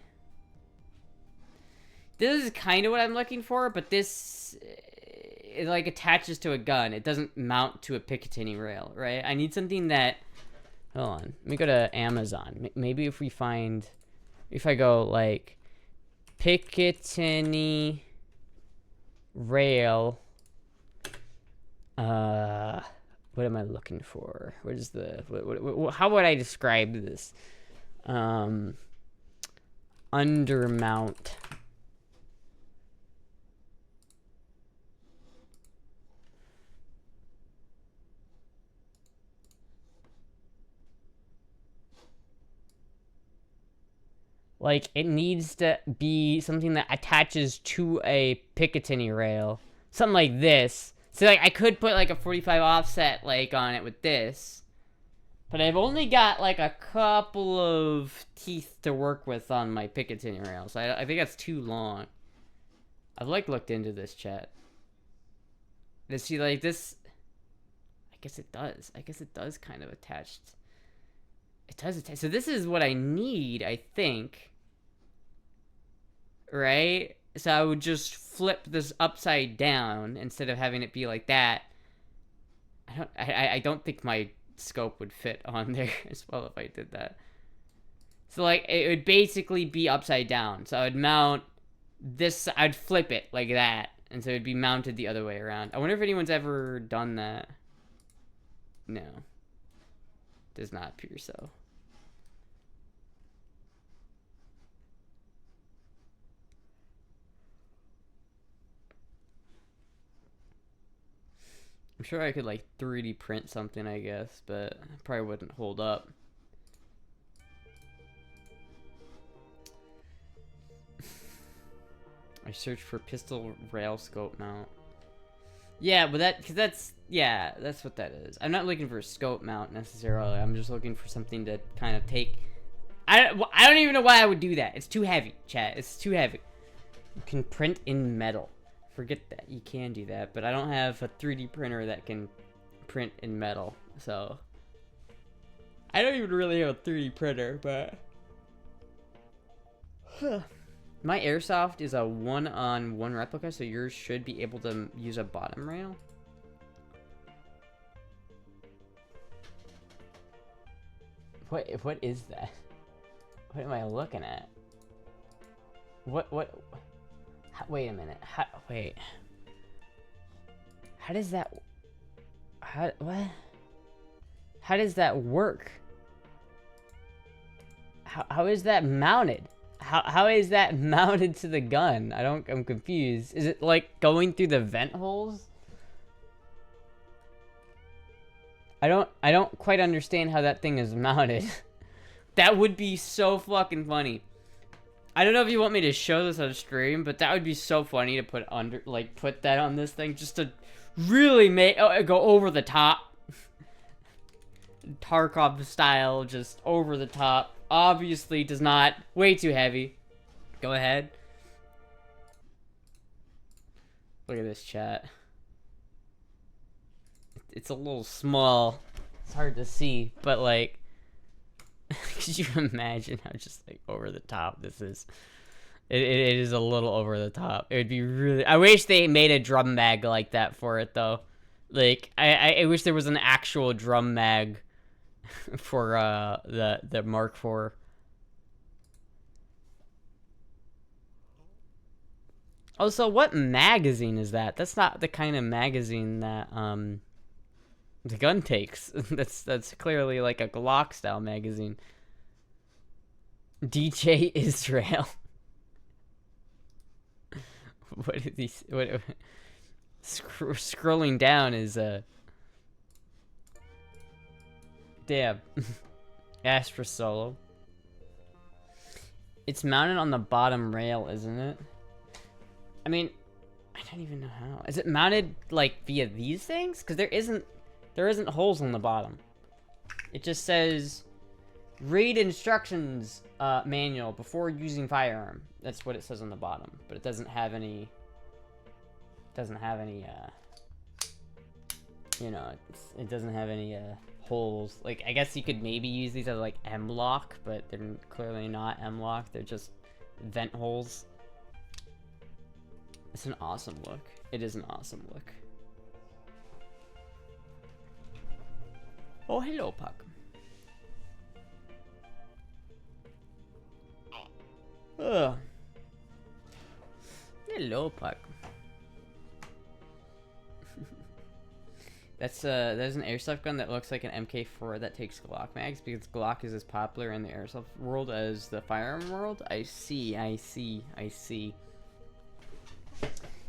This is kind of what I'm looking for, but this, it, like, attaches to a gun. It doesn't mount to a Picatinny rail, right? I need something that, hold on. Let me go to Amazon. Maybe if I go, like, Picatinny rail, what am I looking for? What is how would I describe this? Undermount. Like, it needs to be something that attaches to a Picatinny rail. Something like this. So, like, I could put, like, a 45 offset, like, on it with this. But I've only got, like, a couple of teeth to work with on my Picatinny rail. So I think that's too long. I've, like, looked into this, chat. To see, like, this... I guess it does. I guess it does kind of attach... It does attach... So this is what I need, I think. Right? So I would just flip this upside down instead of having it be like that. I don't think my scope would fit on there as well if I did that. So, like, it would basically be upside down. So I would mount this, I'd flip it like that. And so it would be mounted the other way around. I wonder if anyone's ever done that. No. Does not appear so. I'm sure I could like 3D print something, I guess, but it probably wouldn't hold up. I searched for pistol rail scope mount. Yeah, but that's what that is. I'm not looking for a scope mount necessarily. I'm just looking for something to kind of take. I don't even know why I would do that. It's too heavy, chat. It's too heavy. You can print in metal. Forget that. You can do that, but I don't have a 3D printer that can print in metal, so I don't even really have a 3D printer, but my airsoft is a 1-on-1 replica, so yours should be able to use a bottom rail. What is that? What am I looking at? What? Wait a minute. Wait. How does that? What? How does that work? How is that mounted? How is that mounted to the gun? I'm confused. Is it like going through the vent holes? I don't quite understand how that thing is mounted. That would be so fucking funny. I don't know if you want me to show this on stream, but that would be so funny to put put that on this thing just to really go over the top. Tarkov style, just over the top. Obviously does not, way too heavy. Go ahead. Look at this, chat. It's a little small. It's hard to see, but like, could you imagine how just like over the top this is? It is a little over the top. It would be really. I wish they made a drum mag like that for it though. Like I wish there was an actual drum mag for the Mark IV. Also, what magazine is that? That's not the kind of magazine that the gun takes. That's clearly like a Glock style magazine. DJ Israel. What is he? What? Scrolling down is damn. Astra solo. It's mounted on the bottom rail, isn't it? I mean, I don't even know how. Is it mounted like via these things? Because there isn't holes on the bottom. It just says read instructions manual before using firearm. That's what it says on the bottom, but it doesn't have any you know, it doesn't have any holes. Like, I guess you could maybe use these as like M-lock, but they're clearly not M-lock. They're just vent holes. It's an awesome look. It is an awesome look. Oh, hello, Puck. Ugh. Hello, Puck. That's an airsoft gun that looks like an MK4 that takes Glock mags because Glock is as popular in the airsoft world as the firearm world. I see.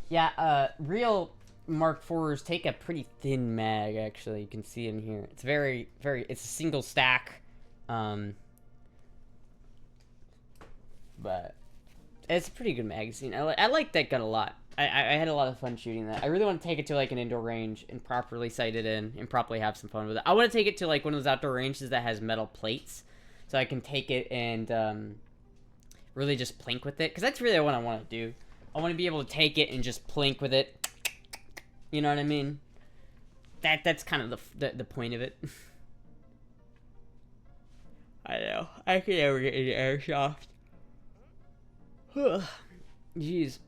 Yeah, real Mark IVs take a pretty thin mag, actually. You can see in here. It's very, it's a single stack. But it's a pretty good magazine. I like that gun a lot. I had a lot of fun shooting that. I really want to take it to like an indoor range and properly sight it in and properly have some fun with it. I want to take it to like one of those outdoor ranges that has metal plates, so I can take it and really just plink with it. Because that's really what I want to do. I want to be able to take it and just plink with it. You know what I mean? That's kind of the point of it. I know. I could never get into airsoft. Jeez.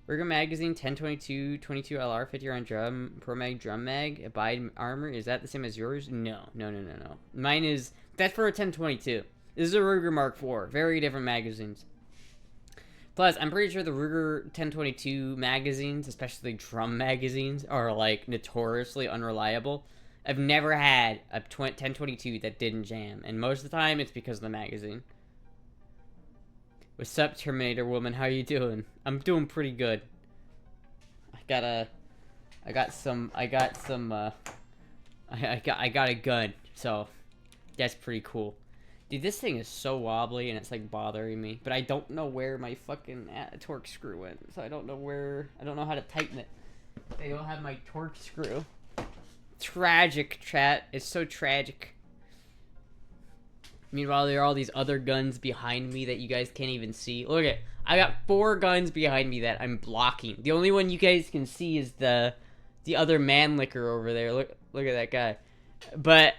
Ruger magazine 1022 22 LR 50 round drum pro mag drum mag abide armor, is that the same as yours? No. Mine is, that's for a 1022. This is a Ruger Mark IV. Very different magazines. Plus, I'm pretty sure the Ruger 1022 magazines, especially drum magazines, are like notoriously unreliable. I've never had a 1022 that didn't jam, and most of the time it's because of the magazine. What's up, Terminator woman? How you doing? I'm doing pretty good. I got a I got some, I got a gun, so that's pretty cool. Dude, this thing is so wobbly and it's like bothering me, but I don't know where my fucking torque screw went, so I don't know how to tighten it. They don't have my torque screw. Tragic, chat. It's so tragic. Meanwhile, there are all these other guns behind me that you guys can't even see. Look at, I got 4 guns behind me that I'm blocking. The only one you guys can see is the other man licker over there. Look at that guy. But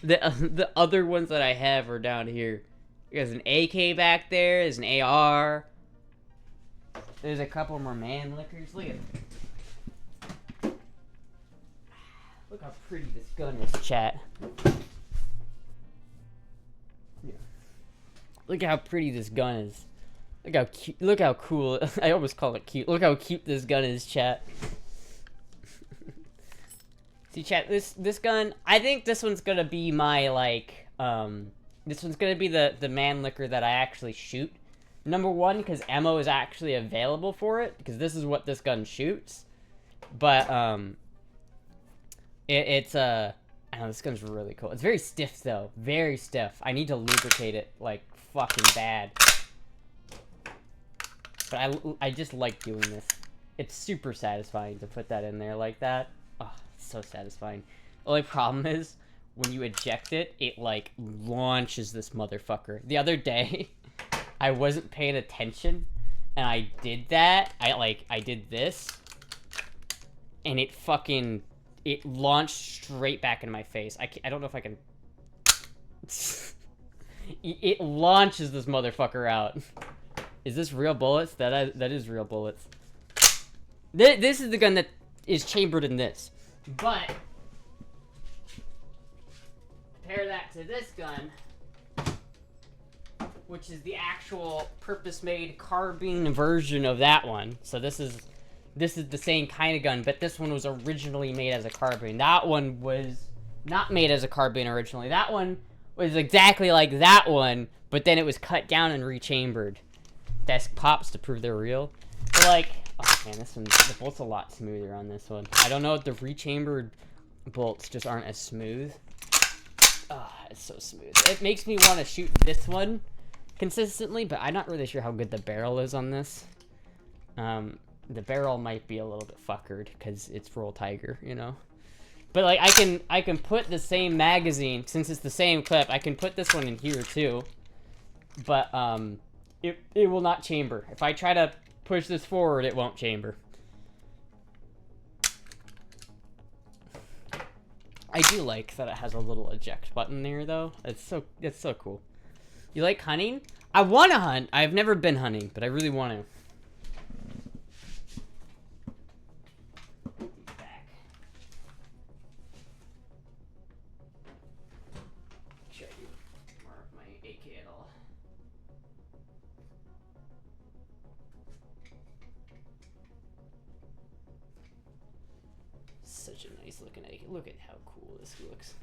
the other ones that I have are down here. There's an AK back there. There's an AR. There's a couple more man lickers. Look at it. Look how pretty this gun is, chat. Look how pretty this gun is. Look how cute. Look how cool. I almost call it cute. Look how cute this gun is, chat. See, chat, this gun, I think this one's gonna be my, like, this one's gonna be the man licker that I actually shoot. Number one, because ammo is actually available for it, because this is what this gun shoots. But, I know, this gun's really cool. It's very stiff, though. Very stiff. I need to lubricate it, like, fucking bad. But I just like doing this. It's super satisfying to put that in there like that. Oh, it's so satisfying. The only problem is, when you eject it, it, like, launches this motherfucker. The other day, I wasn't paying attention, and I did that. I did this, and it launched straight back in my face. I don't know if I can... It launches this motherfucker out. Is this real bullets? That is real bullets. This is the gun that is chambered in this. But compare that to this gun, which is the actual purpose-made carbine version of that one. So this is the same kind of gun, but this one was originally made as a carbine. That one was not made as a carbine originally. That one was exactly like that one, but then it was cut down and rechambered. Desk pops to prove they're real. But like, oh man, this one, the bolt's a lot smoother on this one. I don't know if the rechambered bolts just aren't as smooth. Ah, oh, it's so smooth. It makes me want to shoot this one consistently, but I'm not really sure how good the barrel is on this. The barrel might be a little bit fuckered because it's Roll Tiger, you know. But like, I can put the same magazine, since it's the same clip. I can put this one in here too, but it will not chamber. If I try to push this forward, it won't chamber. I do like that it has a little eject button there, though. It's so cool. You like hunting? I want to hunt. I've never been hunting, but I really want to. Such a nice looking egg. Look at how cool this looks.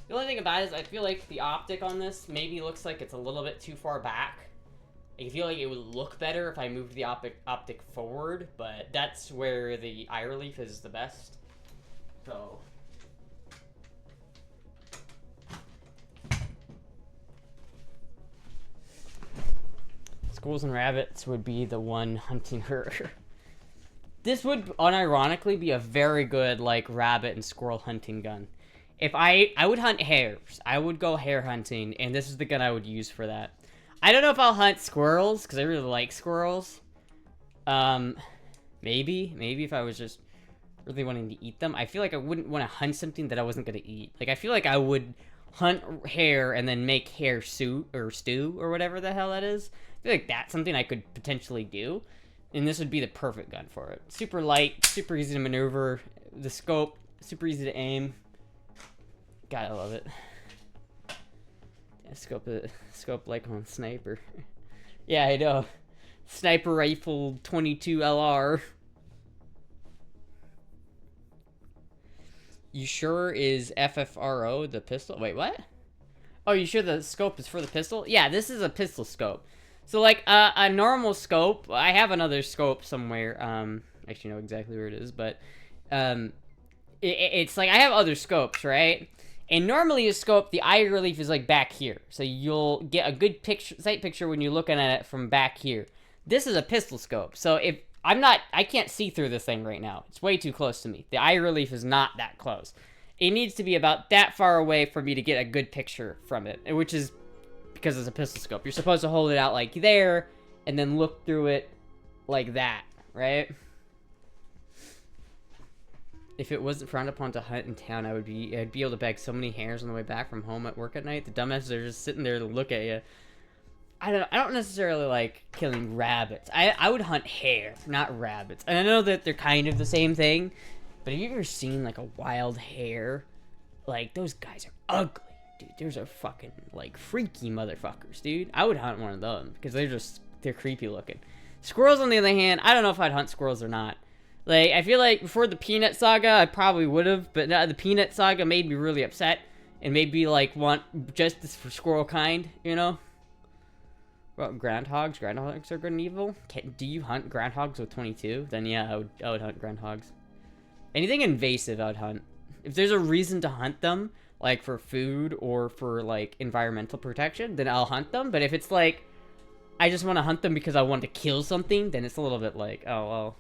The only thing about it is I feel like the optic on this maybe looks like it's a little bit too far back. I feel like it would look better if I moved the optic forward, but that's where the eye relief is the best. So squirrels and rabbits would be the one hunting her. This would unironically be a very good, like, rabbit and squirrel hunting gun. If I would hunt hares. I would go hare hunting, and this is the gun I would use for that. I don't know if I'll hunt squirrels, because I really like squirrels. Maybe if I was just really wanting to eat them. I feel like I wouldn't want to hunt something that I wasn't going to eat. Like, I feel like I would hunt hare and then make hare soup or stew or whatever the hell that is. I feel like that's something I could potentially do. And this would be the perfect gun for it. Super light, super easy to maneuver. The scope, super easy to aim. God, I love it. Yeah, scope like on sniper. Yeah, I know. Sniper rifle 22 LR. You sure is FFRO the pistol? Wait, what? Oh, you sure the scope is for the pistol? Yeah, this is a pistol scope. So, like, a normal scope, I have another scope somewhere, actually know exactly where it is, but it's like I have other scopes, right? And normally a scope, the eye relief is like back here, so you'll get a good sight picture when you're looking at it from back here. This is a pistol scope, so if I can't see through this thing right now. It's way too close to me. The eye relief is not that close. It needs to be about that far away for me to get a good picture from it, which is because it's a pistol scope. You're supposed to hold it out like there, and then look through it like that, right? If it wasn't frowned upon to hunt in town, I'd be able to bag so many hares on the way back from home at work at night. The dumbasses are just sitting there to look at you. I don't necessarily like killing rabbits. I would hunt hare, not rabbits. And I know that they're kind of the same thing, but have you ever seen like a wild hare? Like, those guys are ugly, dude. Those are fucking like freaky motherfuckers, dude. I would hunt one of them because they're creepy looking. Squirrels, on the other hand, I don't know if I'd hunt squirrels or not. Like, I feel like before the Peanut Saga, I probably would have, but the Peanut Saga made me really upset and made me like want justice for squirrel kind, you know? Well, groundhogs. Groundhogs are good and evil. Do you hunt groundhogs with 22? Then yeah, I would hunt groundhogs. Anything invasive, I would hunt. If there's a reason to hunt them, like for food or for like environmental protection, then I'll hunt them. But if it's like, I just want to hunt them because I want to kill something, then it's a little bit like, oh, well,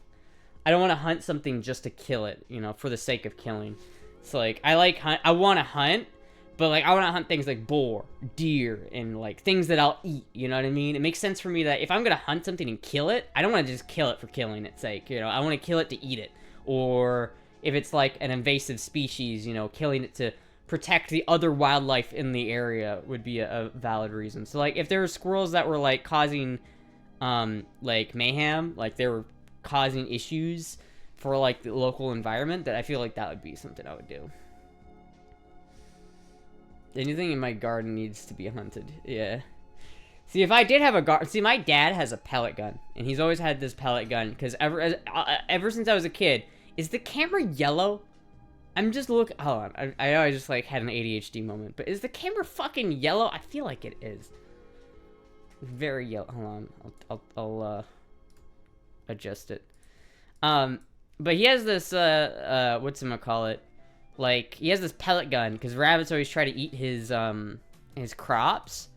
I don't want to hunt something just to kill it, you know, for the sake of killing. It's like, I want to hunt, but like, I want to hunt things like boar, deer, and like things that I'll eat, you know what I mean? It makes sense for me that if I'm going to hunt something and kill it, I don't want to just kill it for killing its sake, you know? I want to kill it to eat it. Or if it's like an invasive species, you know, killing it to protect the other wildlife in the area would be a valid reason. So like, if there were squirrels that were like causing, like mayhem, like they were causing issues for like the local environment, that I feel like that would be something I would do. Anything in my garden needs to be hunted. Yeah. See, if I did have a garden... See, my dad has a pellet gun. And he's always had this pellet gun. Because ever since I was a kid... Is the camera yellow? I'm just looking... Hold on. I know I just, like, had an ADHD moment. But is the camera fucking yellow? I feel like it is. Very yellow. Hold on. I'll adjust it. But he has this, whatchamacallit? Like, he has this pellet gun, because rabbits always try to eat his crops.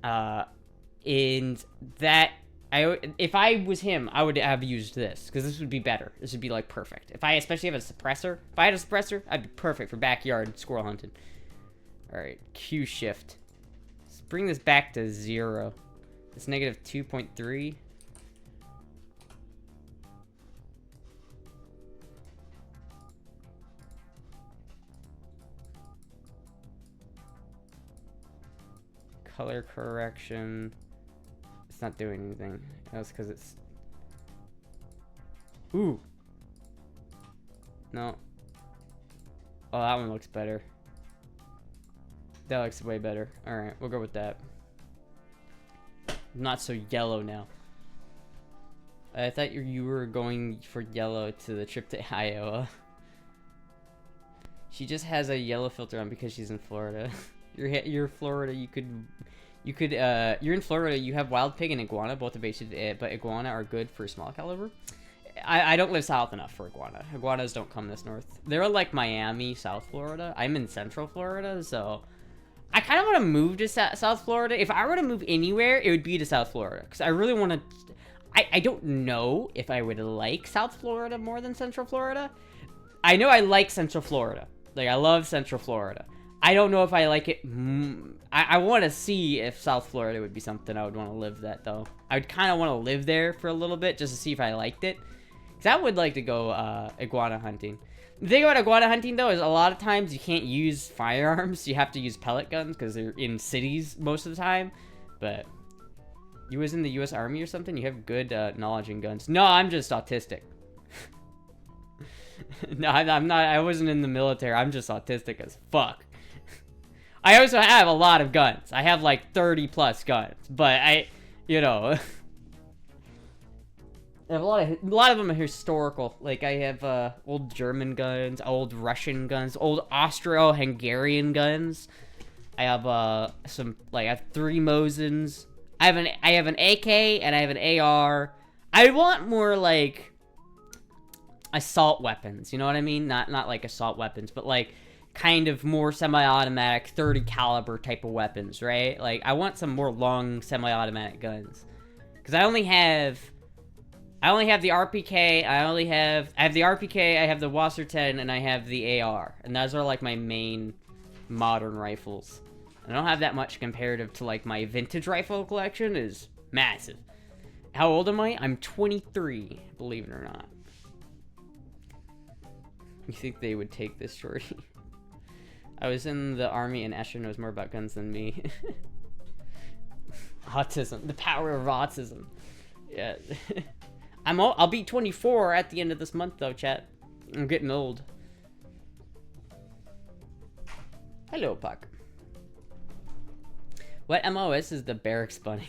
And that, if I was him, I would have used this, because this would be better. This would be, like, perfect. If I especially have a suppressor, if I had a suppressor, I'd be perfect for backyard squirrel hunting. Alright, Q shift. Let's bring this back to 0. It's negative 2.3. Color correction. It's not doing anything. That's because it's... Ooh. No. Oh, that one looks better. That looks way better. Alright, we'll go with that. Not so yellow now. I thought you were going for yellow to the trip to Iowa. She just has a yellow filter on because she's in Florida. You're Florida, you're in Florida, you have wild pig and iguana, both invasive, but iguana are good for small caliber. I don't live south enough for iguana. Iguanas don't come this north. They're like Miami, South Florida. I'm in Central Florida, so I kind of want to move to South Florida. If I were to move anywhere, it would be to South Florida, because I really want to... I don't know if I would like South Florida more than Central Florida. I know I like Central Florida. Like, I love Central Florida. I don't know if I like it. I want to see if South Florida would be something I would want to live that, though. I would kind of want to live there for a little bit just to see if I liked it. Because I would like to go iguana hunting. The thing about iguana hunting, though, is a lot of times you can't use firearms. You have to use pellet guns because they're in cities most of the time. But you was in the U.S. Army or something? You have good knowledge in guns. No, I'm just autistic. No, I'm not. I wasn't in the military. I'm just autistic as fuck. I also have a lot of guns. I have like 30 plus guns, but you know, I have a lot of them are historical. Like I have old German guns, old Russian guns, old Austro-Hungarian guns. I have I have 3 Mosins. I have an AK and I have an AR. I want more like assault weapons. You know what I mean? Not like assault weapons, but like kind of more semi-automatic 30 caliber type of weapons, right? Like I want some more long semi-automatic guns. Cuz I only have the RPK, I have the RPK, I have the Wasser 10, and I have the AR. And those are like my main modern rifles. I don't have that much comparative to like my vintage rifle collection is massive. How old am I? I'm 23, believe it or not. You think they would take this, shorty? I was in the army and Astra knows more about guns than me. Autism. The power of autism. Yeah. I'll be 24 at the end of this month though, chat. I'm getting old. Hello, Puck. What MOS is the barracks bunny?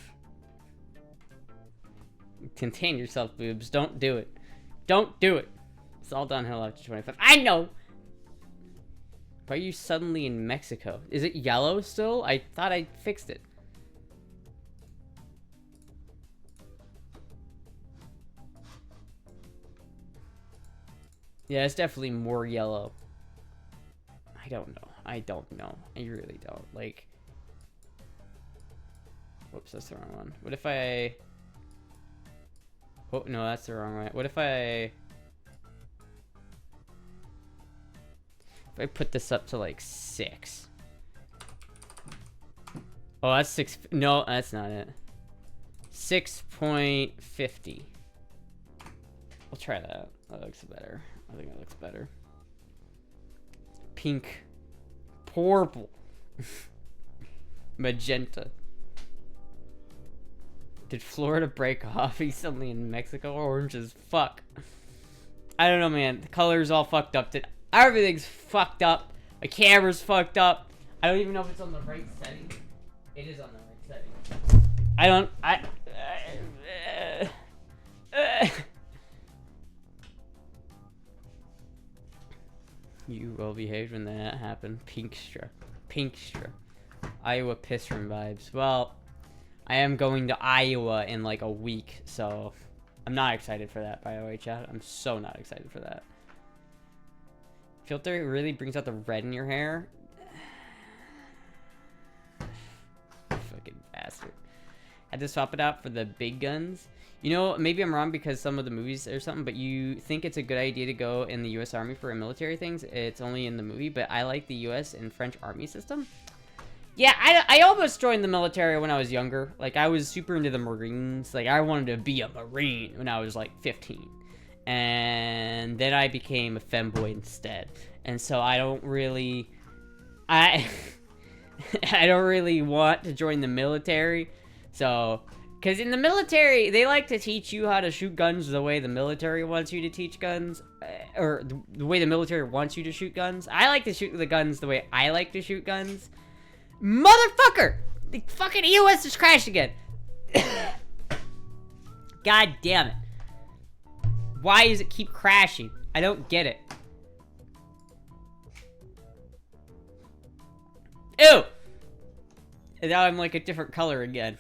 Contain yourself, boobs. Don't do it. Don't do it. It's all downhill after 25. I know! Why are you suddenly in Mexico? Is it yellow still? I thought I fixed it. Yeah, it's definitely more yellow. I don't know. I really don't. Like... Whoops, that's the wrong one. What if I... Oh, no, that's the wrong way. What if I... If I put this up to like 6. Oh, that's 6. No, that's not it. 6.50. We'll try that. That looks better. I think that looks better. Pink. Purple. Magenta. Did Florida break off? He's suddenly in Mexico. Orange as fuck. I don't know, man. The color's all fucked up. Everything's fucked up. My camera's fucked up. I don't even know if it's on the right setting. It is on the right setting. You well behaved when that happened. Pinkstra. Iowa piss from vibes. Well, I am going to Iowa in like a week, so I'm not excited for that, by the way, chat. I'm so not excited for that. Filter really brings out the red in your hair. Fucking bastard. Had to swap it out for the big guns. You know, maybe I'm wrong because some of the movies or something, but you think it's a good idea to go in the U.S. Army for military things. It's only in the movie, but I like the U.S. and French Army system. Yeah, I almost joined the military when I was younger. Like, I was super into the Marines. Like, I wanted to be a Marine when I was, like, 15. And then I became a femboy instead. And so I don't really... I don't really want to join the military. So... Because in the military, they like to teach you how to shoot guns the way the military wants you to teach guns. Or the way the military wants you to shoot guns. I like to shoot the guns the way I like to shoot guns. Motherfucker! The fucking EOS just crashed again. God damn it. Why does it keep crashing? I don't get it. Ew! And now I'm like a different color again.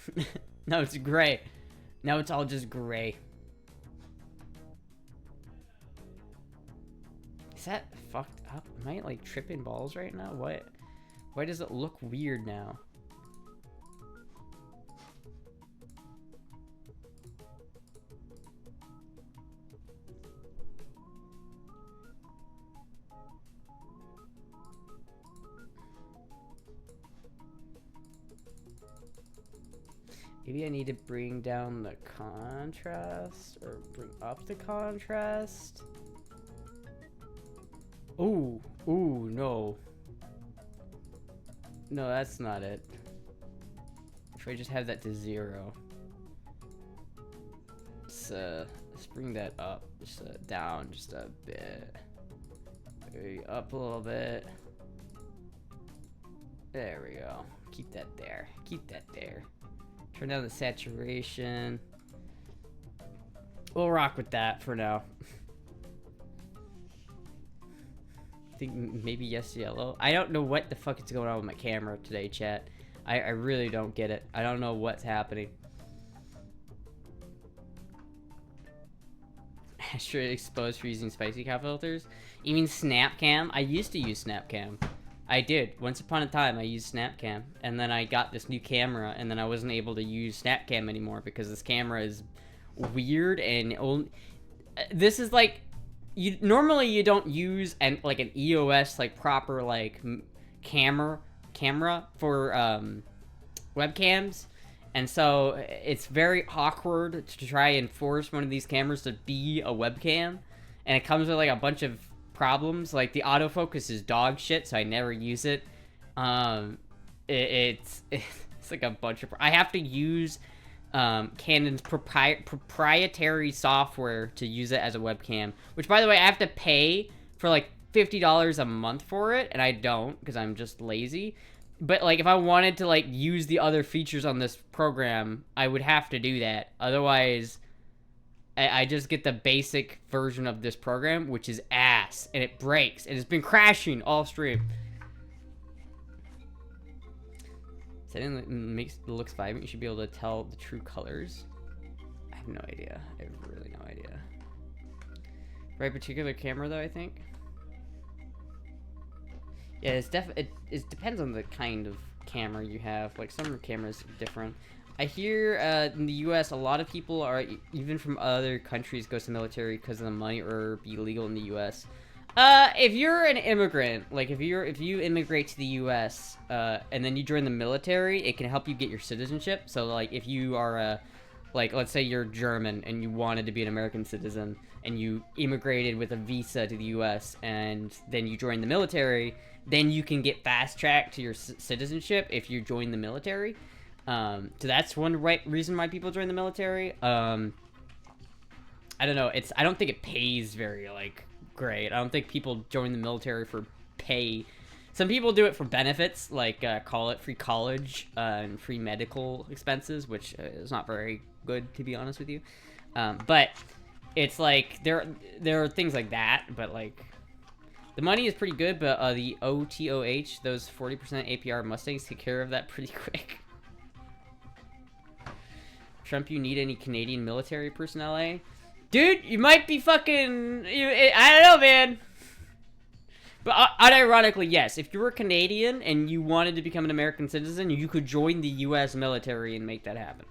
No, it's gray. Now it's all just gray. Is that fucked up? Am I like tripping balls right now? What? Why does it look weird now? Maybe I need to bring down the contrast or bring up the contrast. Ooh, no. No, that's not it. If I just have that to 0. Let's bring that up, just down just a bit. Maybe up a little bit. There we go. Keep that there. Keep that there. Turn down the saturation. We'll rock with that for now. I think maybe yes, yellow. I don't know what the fuck is going on with my camera today, chat. I really don't get it. I don't know what's happening. Astra exposed for using spicy cow filters. You mean Snapcam? I used to use Snapcam. I did. Once upon a time, I used Snapcam. And then I got this new camera, and then I wasn't able to use Snapcam anymore because this camera is weird and only... This is like... Normally you don't use an EOS, like, proper, like, camera for, webcams. And so it's very awkward to try and force one of these cameras to be a webcam. And it comes with like a bunch of problems. Like the autofocus is dog shit, so I never use it. It's like a bunch of... I have to use Canon's proprietary software to use it as a webcam. Which, by the way, I have to pay for like $50 a month for it. And I don't, because I'm just lazy. But, like, if I wanted to, like, use the other features on this program, I would have to do that. Otherwise, I just get the basic version of this program, which is ass. And it breaks. And it's been crashing all stream. Setting makes it looks vibrant. You should be able to tell the true colors. I have no idea. I have really no idea. Very particular camera, though, I think. Yeah, it depends on the kind of camera you have. Like, some cameras are different. I hear in the U.S. a lot of people are, even from other countries, go to the military because of the money or be illegal in the U.S. If you're an immigrant, like if you immigrate to the U.S. And then you join the military, it can help you get your citizenship. So, like, if you are like, let's say you're German and you wanted to be an American citizen and you immigrated with a visa to the U.S. and then you join the military, then you can get fast-tracked to your citizenship if you join the military. So that's one reason why people join the military. I don't know. I don't think it pays very, like, great. I don't think people join the military for pay. Some people do it for benefits, like call it free college and free medical expenses, which is not very good, to be honest with you. But it's like there are things like that, but like the money is pretty good. But the OTOH, those 40% APR Mustangs, take care of that pretty quick. Trump, you need any Canadian military personnel, eh? Dude, you might be fucking... I don't know, man. But unironically, yes. If you were Canadian and you wanted to become an American citizen, you could join the U.S. military and make that happen.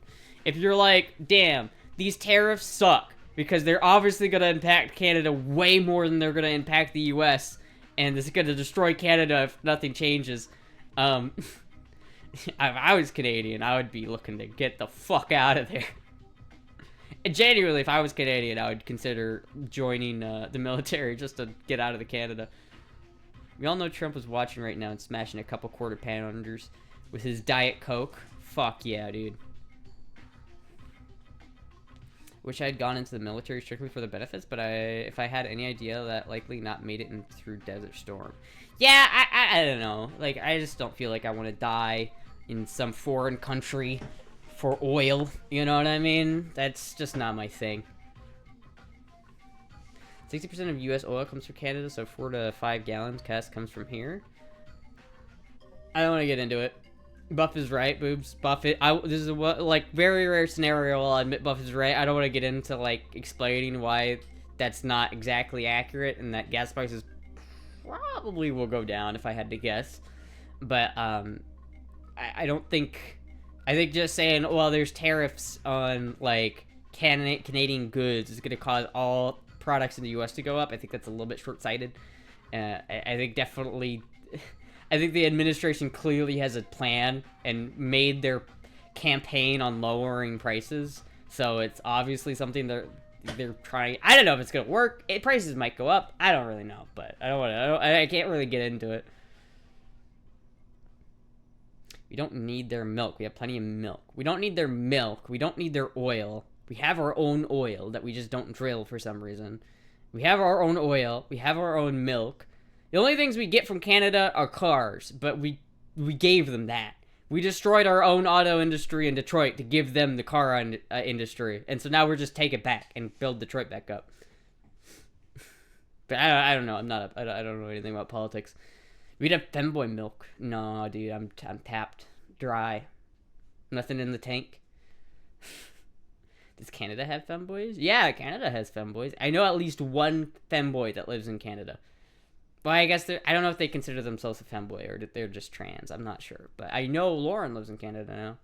If you're like, damn, these tariffs suck, because they're obviously going to impact Canada way more than they're going to impact the U.S., and this is going to destroy Canada if nothing changes. If I was Canadian, I would be looking to get the fuck out of there. And genuinely, if I was Canadian, I would consider joining the military just to get out of the Canada. We all know Trump was watching right now and smashing a couple quarter pounders with his Diet Coke. Fuck yeah, dude. Wish I had gone into the military strictly for the benefits, but if I had any idea, that likely not made it in through Desert Storm. Yeah, I don't know. Like, I just don't feel like I want to die in some foreign country for oil. You know what I mean? That's just not my thing. 60% of U.S. oil comes from Canada, so 4 to 5 gallons cast comes from here. I don't want to get into it. Buff is right, boobs. Buff it. This is a like very rare scenario. I'll admit Buff is right. I don't want to get into like explaining why that's not exactly accurate and that gas prices probably will go down if I had to guess. But I don't think. I think just saying, well, there's tariffs on like Canadian goods is going to cause all products in the U.S. to go up. I think that's a little bit short-sighted. I think definitely. I think the administration clearly has a plan and made their campaign on lowering prices. So it's obviously something they're trying. I don't know if it's gonna work. Prices might go up. I don't really know, but I can't really get into it. We don't need their milk. We have plenty of milk. We don't need their milk. We don't need their oil. We have our own oil that we just don't drill for some reason. We have our own oil. We have our own milk. The only things we get from Canada are cars, but we gave them that. We destroyed our own auto industry in Detroit to give them the car industry, and so now we're just take it back and build Detroit back up. But I don't know. I don't know anything about politics. We'd have femboy milk. No, dude, I'm tapped, dry, nothing in the tank. Does Canada have femboys? Yeah, Canada has femboys. I know at least one femboy that lives in Canada. But I guess I don't know if they consider themselves a femboy or they're just trans. I'm not sure. But I know Lauren lives in Canada now.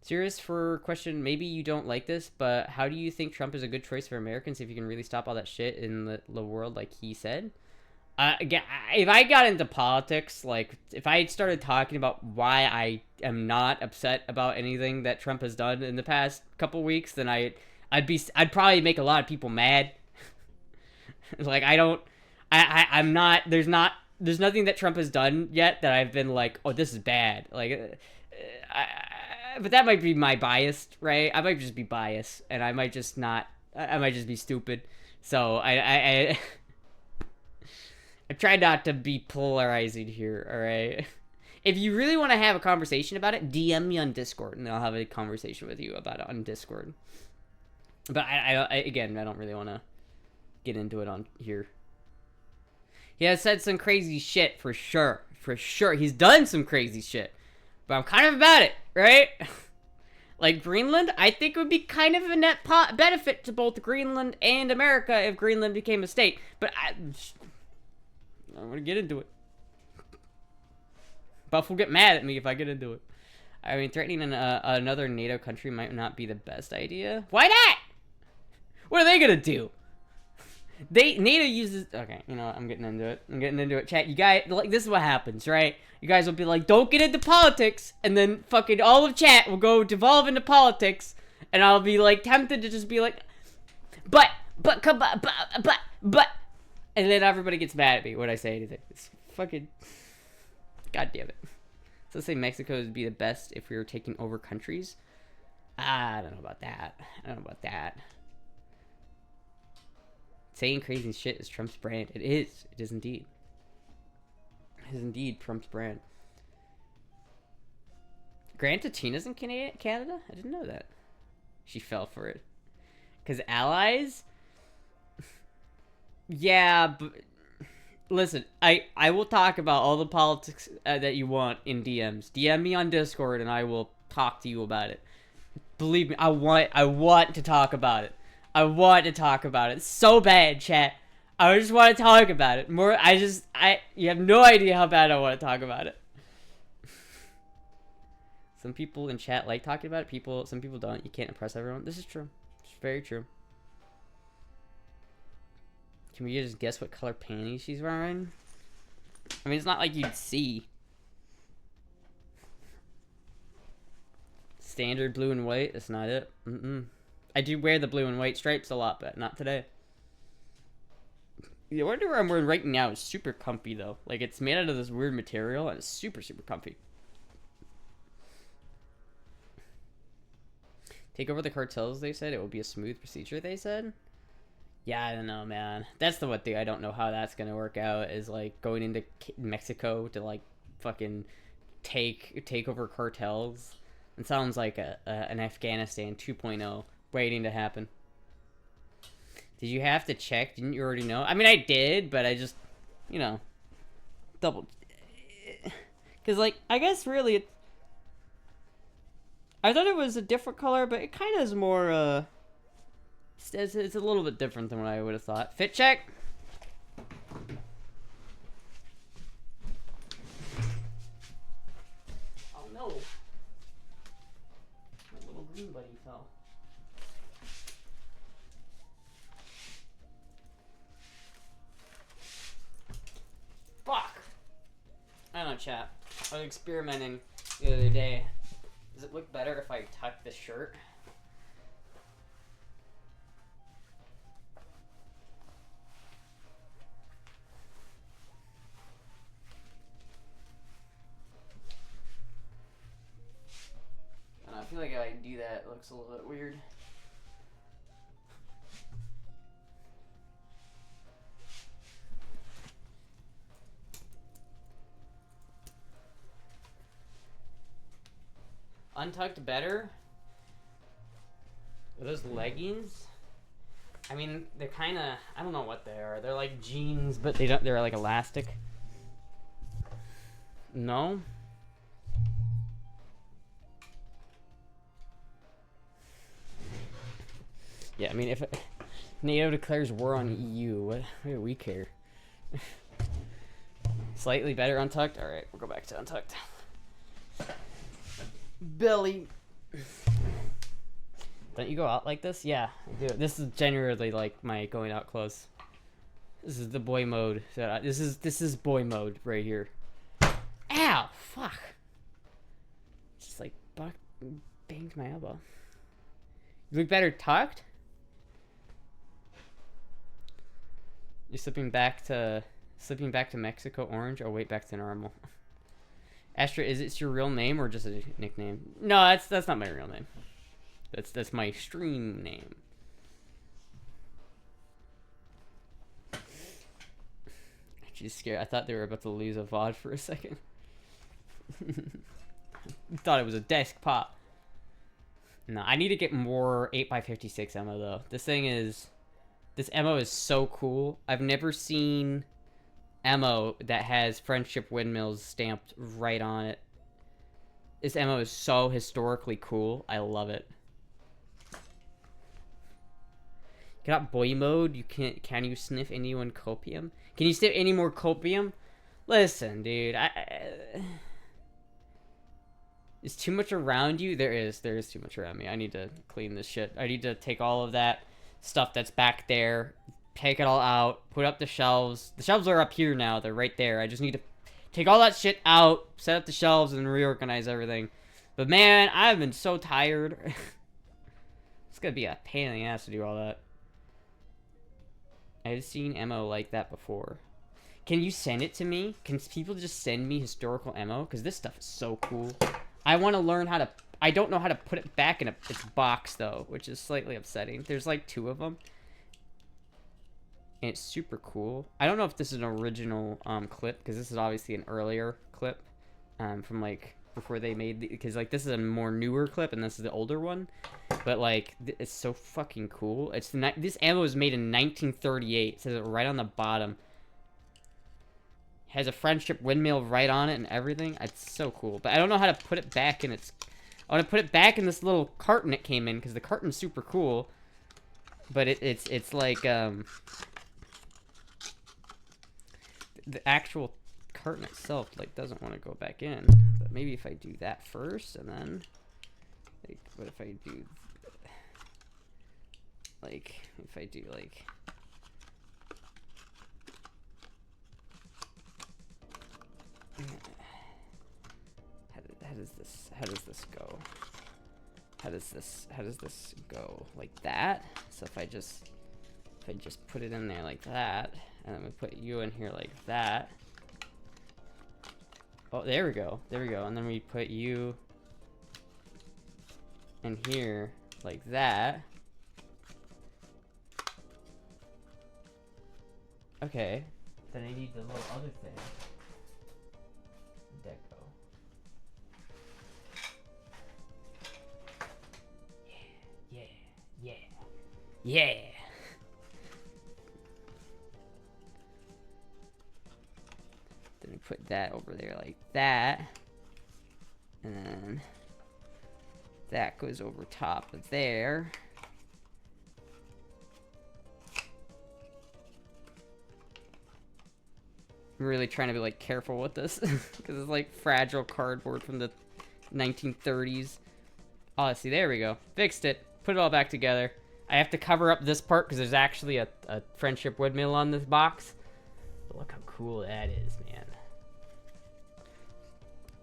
Serious for question, maybe you don't like this, but how do you think Trump is a good choice for Americans if you can really stop all that shit in the world like he said? Again, if I got into politics, like, if I started talking about why I am not upset about anything that Trump has done in the past couple weeks, then I'd probably make a lot of people mad. Like, I'm not, there's nothing that Trump has done yet that I've been like, oh, this is bad. Like, but that might be my bias, right? I might just be biased, and I might just be stupid. So I try not to be polarizing here, all right? If you really want to have a conversation about it, DM me on Discord, and I'll have a conversation with you about it on Discord. But again, I don't really want to get into it on here. He has said some crazy shit, for sure. For sure. He's done some crazy shit. But I'm kind of about it, right? Like Greenland, I think it would be kind of a net benefit to both Greenland and America if Greenland became a state. But I'm gonna get into it. Buff will get mad at me if I get into it. I mean, threatening another NATO country might not be the best idea. Why not? What are they gonna do? NATO uses... Okay, you know what? I'm getting into it. Chat, you guys... Like, this is what happens, right? You guys will be like, don't get into politics. And then fucking all of chat will go devolve into politics. And I'll be, like, tempted to just be like... But... And then everybody gets mad at me when I say anything. It's fucking... God damn it. So let's say Mexico would be the best if we were taking over countries. I don't know about that. Saying crazy shit is Trump's brand. It is. It is indeed. It is indeed Trump's brand. Granta Tina's in Canada? I didn't know that. She fell for it. Because allies? Yeah, but... Listen, I will talk about all the politics that you want in DMs. DM me on Discord and I will talk to you about it. Believe me, I want to talk about it. I want to talk about it so bad, chat. I just want to talk about it more. You have no idea how bad I want to talk about it. Some people in chat like talking about it. Some people don't. You can't impress everyone. This is true. It's very true. Can we just guess what color panties she's wearing? I mean, it's not like you'd see. Standard blue and white. That's not it. I do wear the blue and white stripes a lot, but not today. The underwear I'm wearing right now is super comfy, though. Like, it's made out of this weird material, and it's super, super comfy. Take over the cartels, they said. It will be a smooth procedure, they said. Yeah, I don't know, man. That's the one thing I don't know how that's going to work out, is, like, going into Mexico to, like, fucking take over cartels. It sounds like an Afghanistan 2.0 waiting to happen. Did you have to check? Didn't you already know? I mean, I did, but I just, you know, double. Because, like, I guess really, I thought it was a different color, but it kind of is more, it's a little bit different than what I would have thought. Fit check. Oh no. My little green buddy fell. Fuck. I don't know, chat. I was experimenting the other day. Does it look better if I tuck this shirt? I feel like if I do that, it looks a little bit weird. Untucked better? Are those leggings? I mean, they're kind of, I don't know what they are. They're like jeans, but they're like elastic. No? Yeah, I mean, if NATO declares war on EU, what do we care? Slightly better Untucked? Alright, we'll go back to Untucked. Billy. Don't you go out like this? Yeah, I do. This is generally like my going out clothes. This is the boy mode. This is boy mode right here. Ow! Fuck. Just like banged my elbow. You look better tucked? You're slipping back to Mexico Orange? Oh wait, back to normal. Astra, is it your real name or just a nickname? No, that's not my real name. That's my stream name. She's scared. I thought they were about to lose a VOD for a second. Thought it was a desk pop. No, I need to get more 8x56 ammo though. This ammo is so cool. I've never seen ammo that has friendship windmills stamped right on it. This ammo is so historically cool. I love it. Got boy mode. You can't. Can you sniff anyone copium? Can you sniff any more copium? Listen, dude. Is too much around you? There is too much around me. I need to clean this shit. I need to take all of that stuff that's back there, take it all out, put up the shelves. The shelves are up here now. They're right there. I just need to take all that shit out, set up the shelves, and reorganize everything. But man, I've been so tired. It's gonna be a pain in the ass to do all that. I've seen ammo like that before. Can you send it to me? Can people just send me historical ammo? Because this stuff is so cool. I want to learn how to... I don't know how to put it back in its box, though, which is slightly upsetting. There's, like, 2 of them. And it's super cool. I don't know if this is an original clip, because this is obviously an earlier clip from, like, before they made... Because, like, this is a more newer clip, and this is the older one. But, like, it's so fucking cool. This ammo was made in 1938. It says it right on the bottom. Has a friendship windmill right on it and everything. It's so cool. But I don't know how to put it back in its... I want to put it back in this little carton it came in, because the carton's super cool. But it's like, the actual carton itself, like, doesn't want to go back in. But maybe if I do that first, and then... Like, what if I do... Like, if I do, like... How does this go? How does this go? Like that? So if I just put it in there like that, and then we put you in here like that. Oh, there we go. There we go. And then we put you in here like that. Okay. Then I need the little other thing. Deco. Yeah. Then we put that over there like that. And then that goes over top of there. I'm really trying to be like careful with this because it's like fragile cardboard from the 1930s. Oh, see, there we go. Fixed it. Put it all back together. I have to cover up this part because there's actually a friendship windmill on this box. But look how cool that is, man.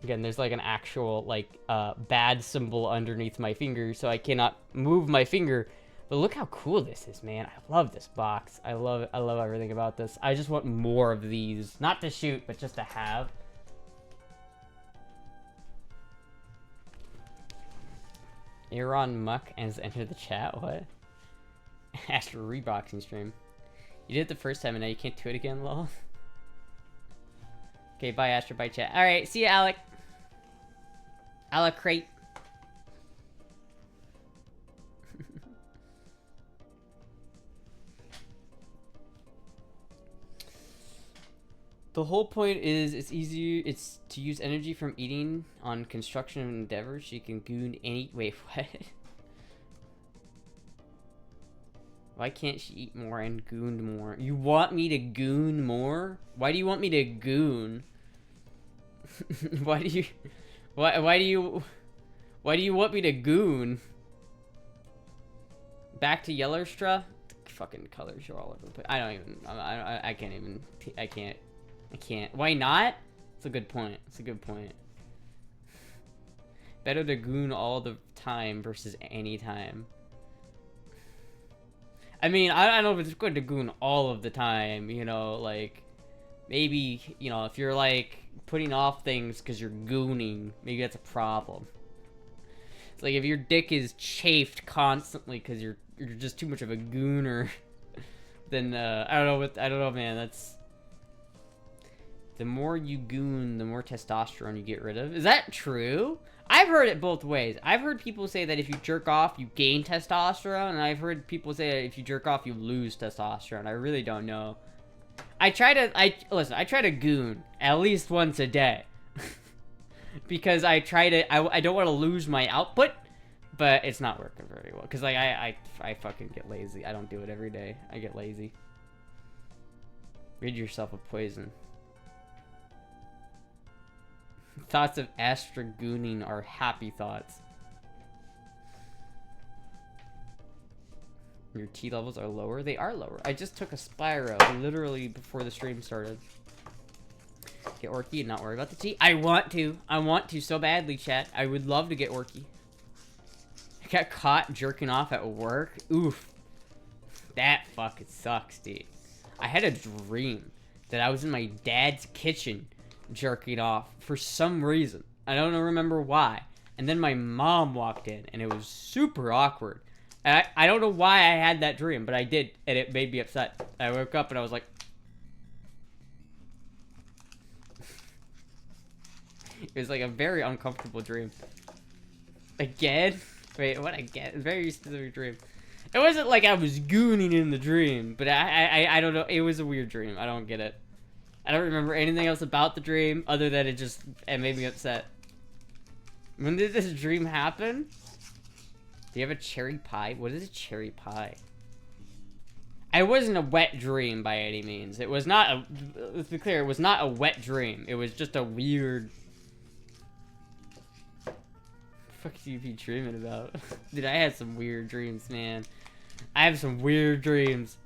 Again, there's like an actual like bad symbol underneath my finger, so I cannot move my finger. But look how cool this is, man. I love this box. I love everything about this. I just want more of these. Not to shoot, but just to have. Aaron Muck has entered the chat. What? Astra reboxing stream. You did it the first time and now you can't do it again, lol. Okay, bye Astra, bye chat. Alright, see ya, Alec. Alec crate. The whole point is it's to use energy from eating on construction endeavors. You can goon any... Wait, what? Why can't she eat more and goon more? You want me to goon more? Why do you want me to goon? Why do you want me to goon? Back to Yellowstra? Fucking colors are all over the place. I can't. Why not? It's a good point. Better to goon all the time versus any time. I mean, I don't know if it's good to goon all of the time, you know, like, maybe, you know, if you're, like, putting off things because you're gooning, maybe that's a problem. It's like if your dick is chafed constantly because you're just too much of a gooner, then, I don't know, man, that's... The more you goon, the more testosterone you get rid of. Is that true? I've heard it both ways. I've heard people say that if you jerk off, you gain testosterone, and I've heard people say that if you jerk off, you lose testosterone. I really don't know. I try to goon at least once a day. Because I don't want to lose my output, but it's not working very well. Because, like, I fucking get lazy. I don't do it every day. I get lazy. Rid yourself of poison. Thoughts of Astra gooning are happy thoughts. Your T levels are lower? They are lower. I just took a Spyro literally before the stream started. Get Orky and not worry about the T. I want to so badly, chat. I would love to get Orky. I got caught jerking off at work. Oof. That fucking sucks, dude. I had a dream that I was in my dad's kitchen jerking off for some reason. I don't remember why. And then my mom walked in, and it was super awkward. And I don't know why I had that dream, but I did, and it made me upset. I woke up and I was like... It was like a very uncomfortable dream. Again? Wait, what again? Very specific dream. It wasn't like I was gooning in the dream, but I don't know. It was a weird dream. I don't get it. I don't remember anything else about the dream other than it made me upset. When did this dream happen? Do you have a cherry pie? What is a cherry pie? It wasn't a wet dream by any means. It was not a... Let's be clear, it was not a wet dream. It was just a weird... What the fuck do you be dreaming about? Dude, I had some weird dreams, man. I have some weird dreams.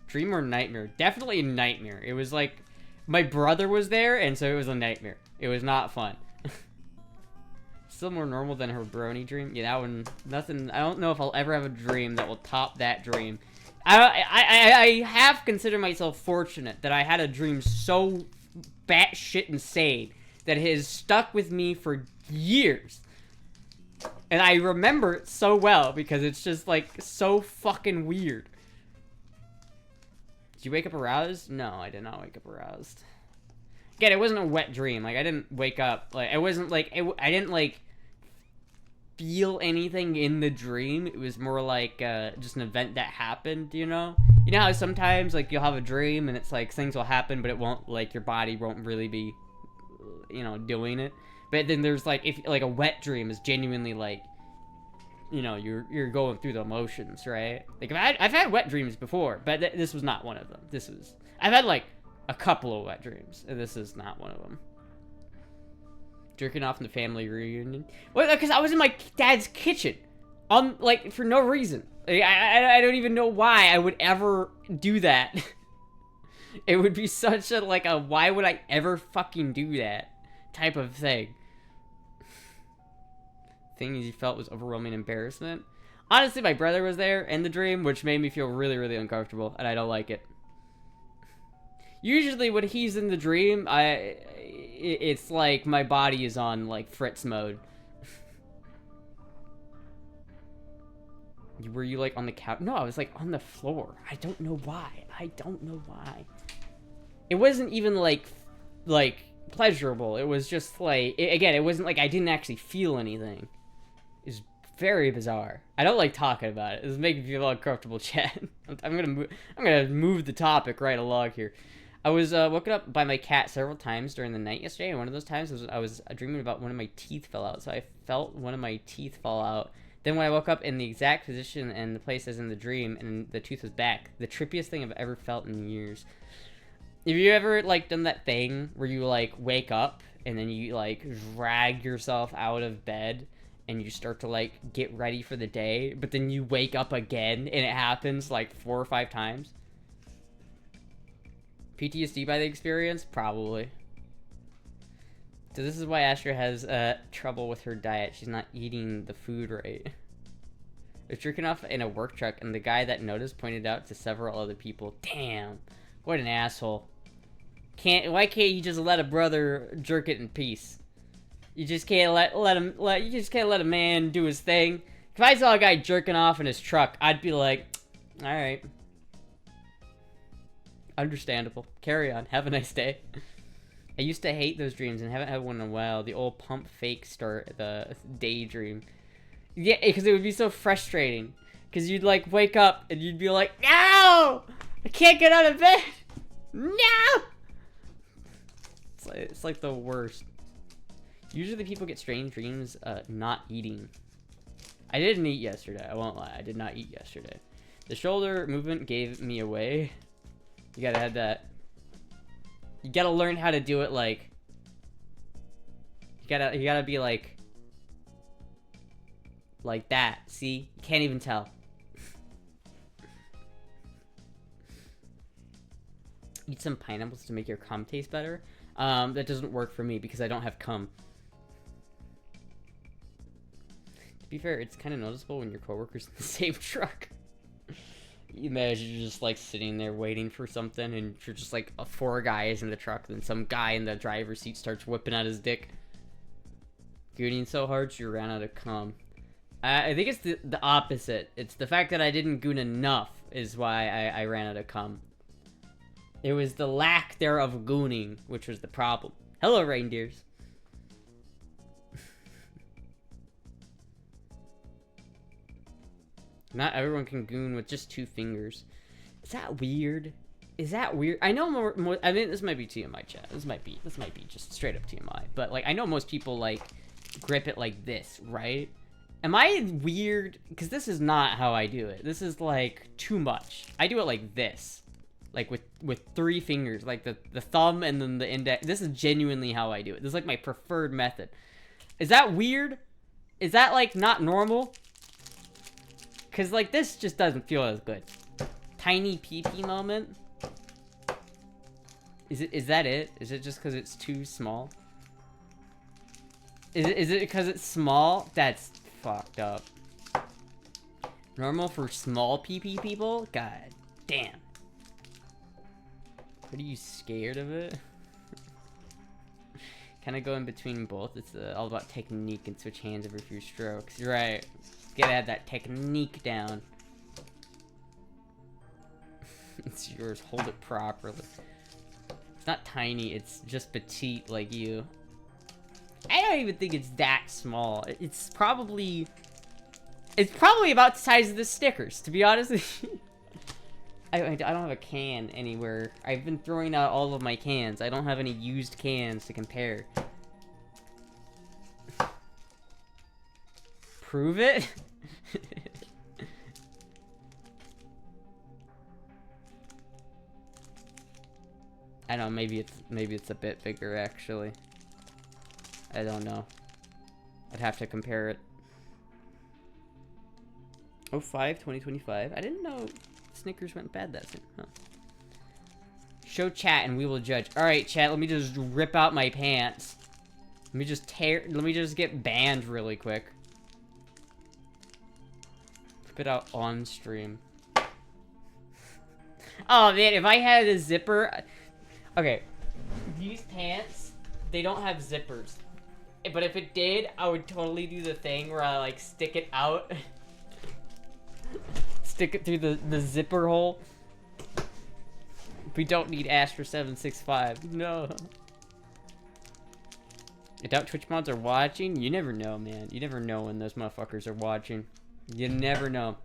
Dream or nightmare? Definitely a nightmare. It was like... My brother was there, and so it was a nightmare. It was not fun. Still more normal than her brony dream. Yeah, that one... Nothing... I don't know if I'll ever have a dream that will top that dream. I have considered myself fortunate that I had a dream so batshit insane that it has stuck with me for years. And I remember it so well because it's just, like, so fucking weird. Did you wake up aroused? No, I did not wake up aroused. Again, it wasn't a wet dream. Like, I didn't wake up. Like, it wasn't, like... I didn't, like... feel anything in the dream. It was more like just an event that happened, you know? You know how sometimes, like, you'll have a dream and it's like things will happen, but it won't, like, your body won't really be, you know, doing it. But then there's, like, if, like, a wet dream is genuinely, like, you know, you're going through the emotions, right? Like, I've had wet dreams before, but this was not one of them. I've had, like, a couple of wet dreams, and this is not one of them. Jerking off in the family reunion. Well, because I was in my dad's kitchen. Like, for no reason. Like, I don't even know why I would ever do that. It would be such a, like, a why would I ever fucking do that type of thing. Things you felt was overwhelming embarrassment. Honestly, my brother was there in the dream, which made me feel really, really uncomfortable, and I don't like it. Usually when he's in the dream, it's like my body is on, like, Fritz mode. Were you, like, on the couch? No, I was, like, on the floor. I don't know why. It wasn't even, like, pleasurable. It was just, like, again, it wasn't, like, I didn't actually feel anything. It's very bizarre. I don't like talking about it. This is making me feel uncomfortable, chat. I'm gonna move the topic right along here. I was woken up by my cat several times during the night yesterday, and one of those times I was dreaming about one of my teeth fell out. So I felt one of my teeth fall out Then when I woke up in the exact position and the place as in the dream, and the tooth was back, the trippiest thing I've ever felt in years. Have you ever, like, done that thing where you, like, wake up and then you, like, drag yourself out of bed and you start to, like, get ready for the day, but then you wake up again and it happens, like, 4 or 5 times? PTSD by the experience? Probably. So this is why Astra has trouble with her diet. She's not eating the food right. I was jerking off in a work truck, and the guy that noticed pointed out to several other people. Damn, what an asshole! Why can't you just let a brother jerk it in peace? You just can't you just can't let a man do his thing. If I saw a guy jerking off in his truck, I'd be like, all right, understandable. Carry on. Have a nice day. I used to hate those dreams and haven't had one in a while. The old pump fake start, the daydream. Yeah, because it would be so frustrating. Because you'd, like, wake up and you'd be like, no! I can't get out of bed! No! It's like the worst. Usually people get strange dreams not eating. I didn't eat yesterday. I won't lie. I did not eat yesterday. The shoulder movement gave me away. You gotta have that. You gotta learn how to do it, like, you gotta be like that. See? You can't even tell. Eat some pineapples to make your cum taste better. That doesn't work for me because I don't have cum. To be fair, it's kind of noticeable when your coworker's in the same truck. You imagine you're just, like, sitting there waiting for something, and you're just, like, 4 guys in the truck, then some guy in the driver's seat starts whipping out his dick. Gooning so hard, you ran out of cum. I think it's the opposite. It's the fact that I didn't goon enough is why I ran out of cum. It was the lack thereof gooning, which was the problem. Hello, reindeers. Not everyone can goon with just 2 fingers. Is that weird? Is that weird? I know more I mean, this might be TMI, chat. This might be just straight up TMI. But, like, I know most people, like, grip it like this, right? Am I weird? Because this is not how I do it. This is, like, too much. I do it like this. Like, with 3 fingers. Like, the thumb and then the index. This is genuinely how I do it. This is, like, my preferred method. Is that weird? Is that, like, not normal? Because, like, this just doesn't feel as good. Tiny pee-pee moment? Is that it? Is it just because it's too small? Is it because it's small? That's fucked up. Normal for small pee-pee people? God damn. What, are you scared of it? Kind of go in between both. It's all about technique and switch hands every few strokes. You're right. Gotta have that technique down. It's yours. Hold it properly. It's not tiny. It's just petite like you. I don't even think it's that small. It's probably about the size of the stickers, to be honest with you. I don't have a can anywhere. I've been throwing out all of my cans. I don't have any used cans to compare. Prove it? I don't know, maybe it's a bit bigger actually. I don't know. I'd have to compare it. 05, 2025. I didn't know Snickers went bad that soon. Huh. Show chat and we will judge. Alright, chat, let me just rip out my pants. Let me just get banned really quick. Spit out on stream. Oh man, if I had a zipper. Okay, these pants, they don't have zippers. But if it did, I would totally do the thing where I, like, stick it out. Stick it through the zipper hole. We don't need Astra 765. No. I doubt Twitch mods are watching. You never know, man. You never know when those motherfuckers are watching. You never know.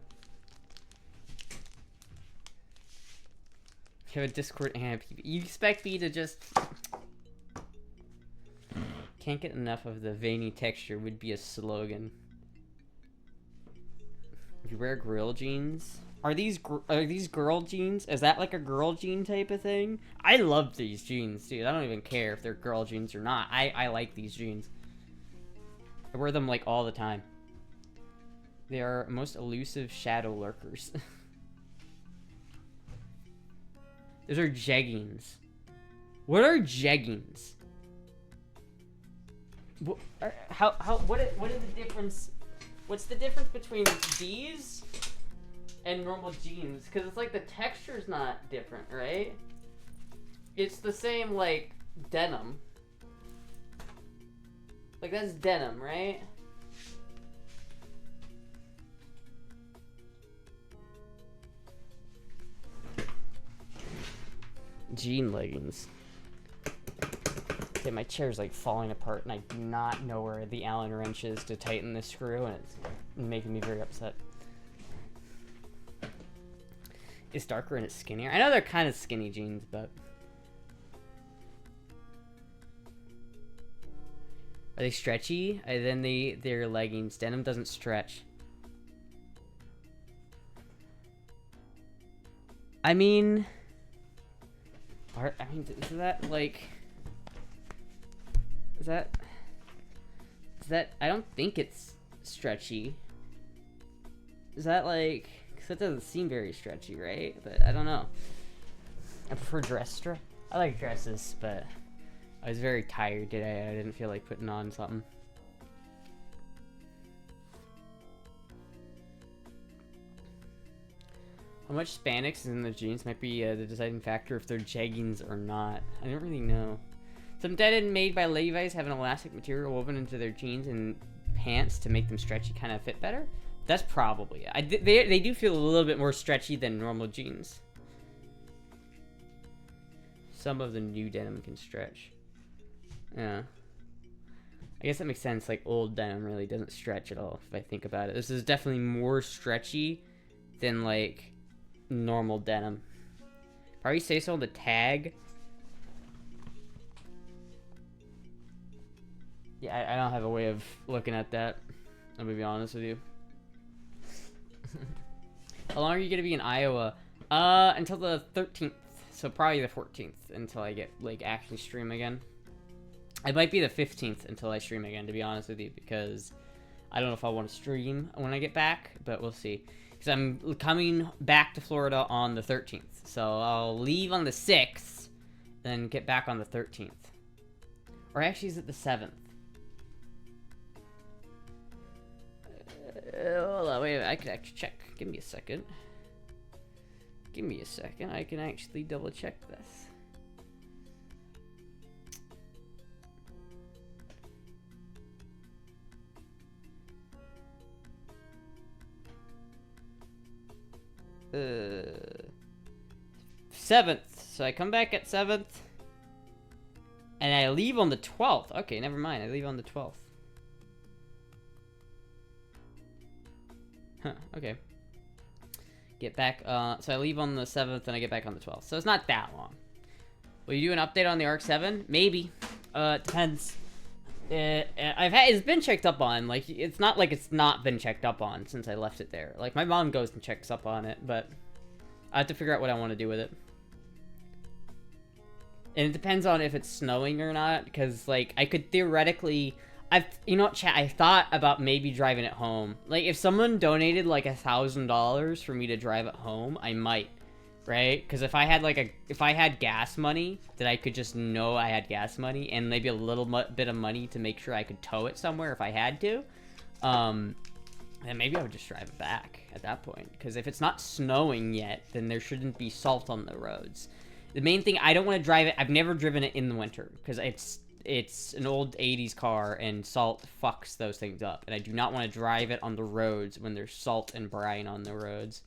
You have a Discord and you expect me to just... Can't get enough of the veiny texture would be a slogan. If you wear grill jeans, are these girl jeans? Is that like a girl jean type of thing? I love these jeans, dude. I don't even care if they're girl jeans or not. I like these jeans. I wear them like all the time. They are most elusive shadow lurkers. Those are jeggings. What are jeggings? What is the difference? What's the difference between these and normal jeans? Because it's like the texture's not different, right? It's the same, like, denim. Like, that's denim, right? Jean leggings. Okay, my chair's like falling apart and I do not know where the Allen wrench is to tighten this screw, and it's making me very upset. It's darker and it's skinnier. I know they're kind of skinny jeans, but... Are they stretchy? Then they're leggings. Denim doesn't stretch. I mean, is that like... Is that... I don't think it's stretchy. Is that like... Because that doesn't seem very stretchy, right? But I don't know. I prefer dress. I like dresses, but I was very tired today. I didn't feel like putting on something. How much spandex is in the jeans might be the deciding factor if they're jeggings or not. I don't really know. Some denim made by Levi's have an elastic material woven into their jeans and pants to make them stretchy, kind of fit better. That's probably it. They do feel a little bit more stretchy than normal jeans. Some of the new denim can stretch. Yeah. I guess that makes sense. Like, old denim really doesn't stretch at all, if I think about it. This is definitely more stretchy than, like, normal denim. Probably say so on the tag. Yeah, I don't have a way of looking at that. I'm gonna be honest with you. How long are you gonna be in Iowa? Until the 13th. So probably the 14th until I get, like, actually stream again. It might be the 15th until I stream again, to be honest with you, because I don't know if I want to stream when I get back, but we'll see. Because I'm coming back to Florida on the 13th. So I'll leave on the 6th, then get back on the 13th. Or actually, is it the 7th? Hold on, wait a minute. I can actually check. Give me a second. Give me a second. I can actually double check this. Uh, 7th. So I come back at 7th. And I leave on the 12th. Okay, never mind. I leave on the 12th. Huh, okay. Get back, so I leave on the 7th and I get back on the 12th. So it's not that long. Will you do an update on the ARC 7? Maybe. It depends. It's been checked up on. Like, it's not like it's not been checked up on since I left it there. Like, my mom goes and checks up on it, but I have to figure out what I want to do with it. And it depends on if it's snowing or not, because, like, I could theoretically... you know what, chat, I thought about maybe driving it home. Like, if someone donated, like, $1,000 for me to drive it home, I might, right? Because if I had gas money, that I could just know I had gas money, and maybe a little bit of money to make sure I could tow it somewhere if I had to, then maybe I would just drive it back at that point. Because if it's not snowing yet, then there shouldn't be salt on the roads. The main thing, I don't want to drive it, I've never driven it in the winter, because it's an old 80s car, and salt fucks those things up. And I do not want to drive it on the roads when there's salt and brine on the roads.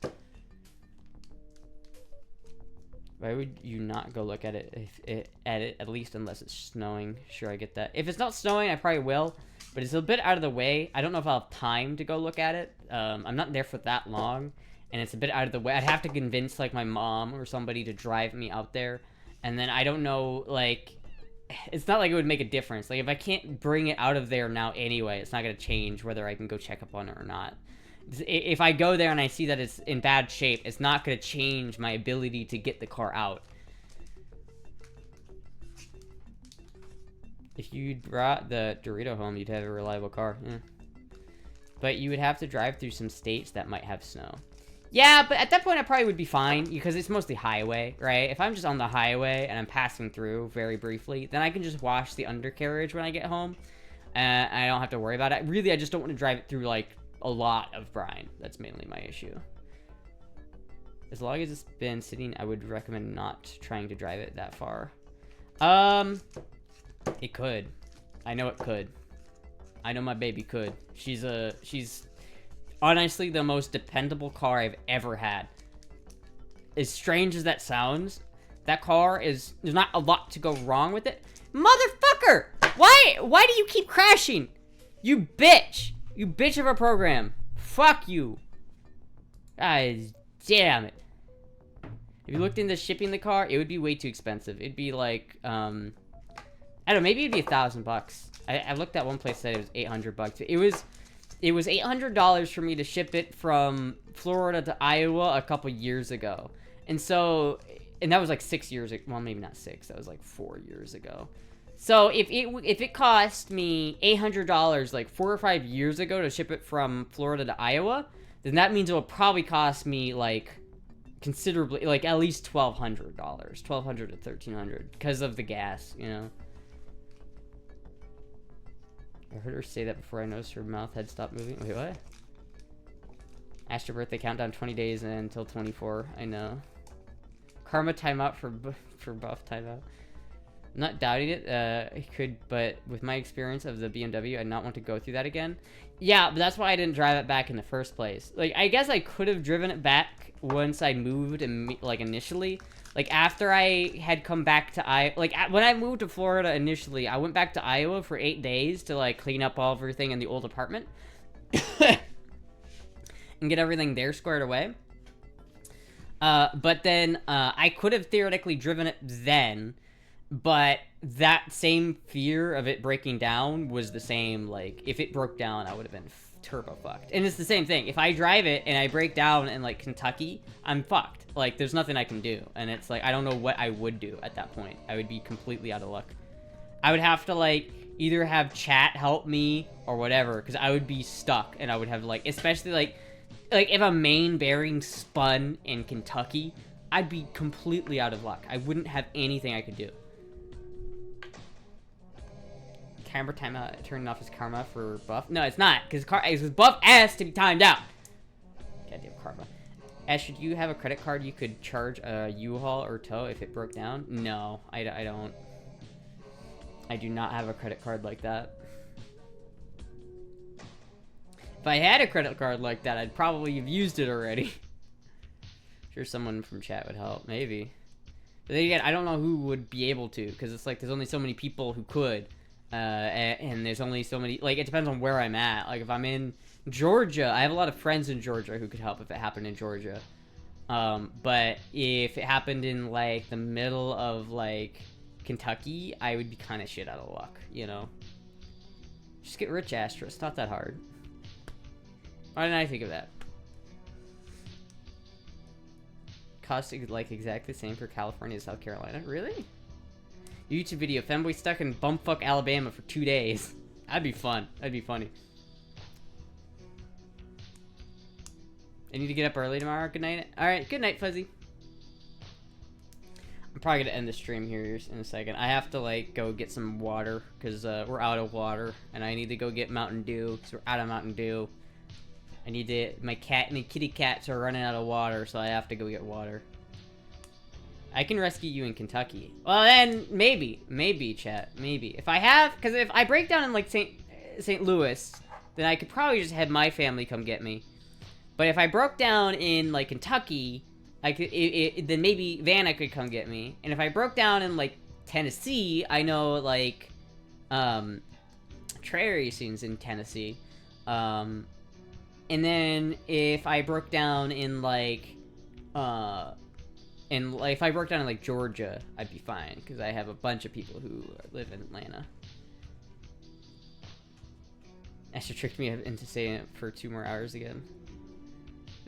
Why would you not go look at it, at least unless it's snowing? Sure, I get that. If it's not snowing, I probably will. But it's a bit out of the way. I don't know if I'll have time to go look at it. I'm not there for that long. And it's a bit out of the way. I'd have to convince, like, my mom or somebody to drive me out there. And then I don't know, like... It's not like it would make a difference. Like, if I can't bring it out of there now anyway, it's not going to change whether I can go check up on it or not. If I go there and I see that it's in bad shape, it's not going to change my ability to get the car out. If you brought the Dorito home, you'd have a reliable car. Yeah. But you would have to drive through some states that might have snow. Yeah, but at that point I probably would be fine because it's mostly highway, right? If I'm just on the highway and I'm passing through very briefly, then I can just wash the undercarriage when I get home. And I don't have to worry about it. Really, I just don't want to drive it through, like, a lot of brine. That's mainly my issue. As long as it's been sitting, I would recommend not trying to drive it that far. It could. I know it could. I know my baby could. She's honestly the most dependable car I've ever had. As strange as that sounds, that car there's not a lot to go wrong with it. Motherfucker! Why do you keep crashing? You bitch! You bitch of a program. Fuck you. God damn it. If you looked into shipping the car, it would be way too expensive. It'd be like, I don't know, maybe it'd be $1,000. I looked at one place that said it was $800. It was $800 for me to ship it from Florida to Iowa a couple years ago. And that was like 6 years ago. Well, maybe not 6. That was like 4 years ago. So if it cost me $800 like 4 or 5 years ago to ship it from Florida to Iowa, then that means it will probably cost me like considerably, like at least $1,200, $1,200 to $1,300 because of the gas, you know. I heard her say that before I noticed her mouth had stopped moving. Wait, what? Astra birthday countdown 20 days until 24. I know. Karma timeout for buff timeout. I'm not doubting it. It could, but with my experience of the BMW, I'd not want to go through that again. Yeah, but that's why I didn't drive it back in the first place. Like, I guess I could have driven it back once I moved, and like initially. Like, after I had come back to Iowa, like, when I moved to Florida initially, I went back to Iowa for 8 days to, like, clean up everything in the old apartment. And get everything there squared away. But then, I could have theoretically driven it then, but that same fear of it breaking down was the same, like, if it broke down, I would have been turbo fucked. And it's the same thing. If I drive it and I break down in, like, Kentucky, I'm fucked. Like, there's nothing I can do. And it's like, I don't know what I would do at that point. I would be completely out of luck. I would have to, like, either have chat help me or whatever, because I would be stuck. And I would have, like, especially, like, if a main bearing spun in Kentucky, I'd be completely out of luck. I wouldn't have anything I could do. Camera timeout turning off his karma for buff. No, it's not, because buff has to be timed out. Goddamn karma. Ash, should you have a credit card you could charge a U-Haul or tow if it broke down? No, I don't. I do not have a credit card like that. If I had a credit card like that, I'd probably have used it already. Sure, someone from chat would help. Maybe. But then again, I don't know who would be able to, because it's like there's only so many people who could. And there's only so many, like, it depends on where I'm at. Like, if I'm in Georgia, I have a lot of friends in Georgia who could help if it happened in Georgia. But if it happened in, like, the middle of, like, Kentucky, I would be kind of shit out of luck, you know? Just get rich, Astra. It's not that hard. Why didn't I think of that? Cost, like, exactly the same for California as South Carolina? Really? YouTube video, femboy stuck in bumfuck Alabama for 2 days. That'd be fun. That'd be funny. I need to get up early tomorrow. Good night. Alright, good night, Fuzzy. I'm probably gonna end the stream here in a second. I have to, like, go get some water, because we're out of water. And I need to go get Mountain Dew, because we're out of Mountain Dew. I need to, my kitty cats are running out of water, so I have to go get water. I can rescue you in Kentucky. Well, then, maybe, chat, maybe. If I have, because if I break down in, like, St. Louis, then I could probably just have my family come get me. But if I broke down in, like, Kentucky, I could, then maybe Vanna could come get me. And if I broke down in, like, Tennessee, I know, like, Trey Racing's in Tennessee. And then if I broke down in, like, if I broke down in, like, Georgia, I'd be fine, because I have a bunch of people who live in Atlanta. Astra tricked me into staying up for 2 more hours again.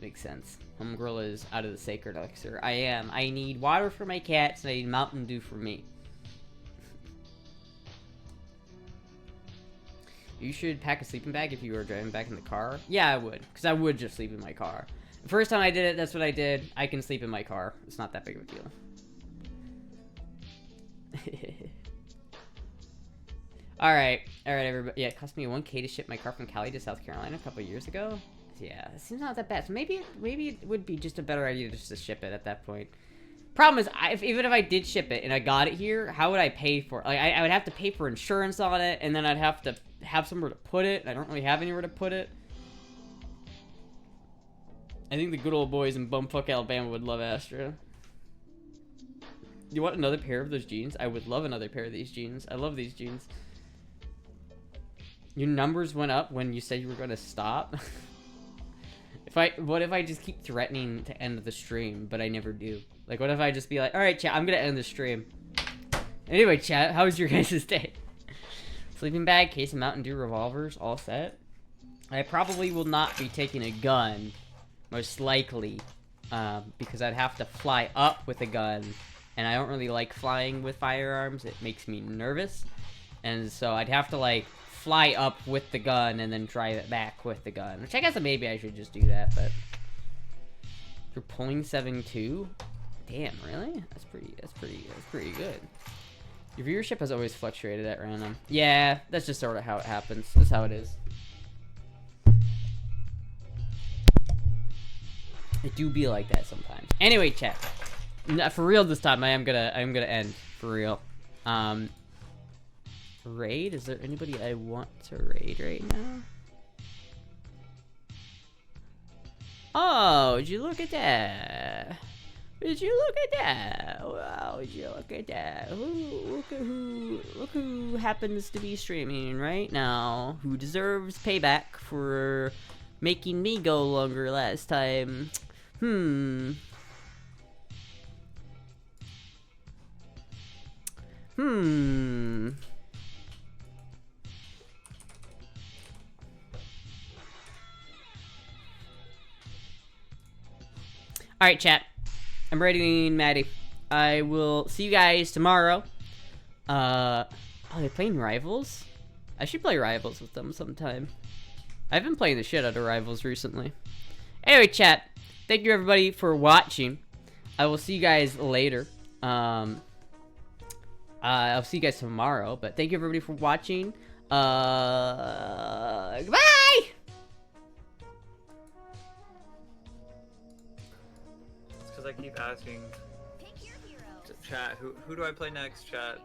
Makes sense. Homegirl is out of the sacred elixir. I am. I need water for my cats, and I need Mountain Dew for me. You should pack a sleeping bag if you were driving back in the car. Yeah, I would. Because I would just sleep in my car. The first time I did it, that's what I did. I can sleep in my car. It's not that big of a deal. Alright, everybody. Yeah, it cost me $1K to ship my car from Cali to South Carolina a couple years ago. Yeah, it seems not that bad. So maybe it would be just a better idea just to ship it at that point. Problem is, even if I did ship it and I got it here, how would I pay for it? Like, I would have to pay for insurance on it, and then I'd have to have somewhere to put it, and I don't really have anywhere to put it. I think the good old boys in bumfuck Alabama would love Astra. You want another pair of those jeans? I would love another pair of these jeans. I love these jeans. Your numbers went up when you said you were going to stop. What if I just keep threatening to end the stream, but I never do? Like, what if I just be like, alright, chat, I'm going to end the stream. Anyway, chat, how was your guys' day? Sleeping bag, case of Mountain Dew, revolvers, all set. I probably will not be taking a gun, most likely, because I'd have to fly up with a gun, and I don't really like flying with firearms. It makes me nervous, and so I'd have to, like, fly up with the gun and then drive it back with the gun, which I guess maybe I should just do that. But you're pulling 7.2? Damn, really? That's pretty good. Your viewership has always fluctuated at random. Yeah, that's just sort of how it happens. That's how it is. It do be like that sometimes. Anyway, chat. For real this time, I am gonna end for real. Raid? Is there anybody I want to raid right now? Oh, would you look at that? Would you look at that? Wow, would you look at that? Look who happens to be streaming right now. Who deserves payback for making me go longer last time. Alright, chat. I'm raiding Maddie. I will see you guys tomorrow. Oh, they're playing Rivals? I should play Rivals with them sometime. I've been playing the shit out of Rivals recently. Anyway, chat. Thank you, everybody, for watching. I will see you guys later. I'll see you guys tomorrow, but thank you, everybody, for watching. Goodbye! I keep asking chat, who do I play next, chat?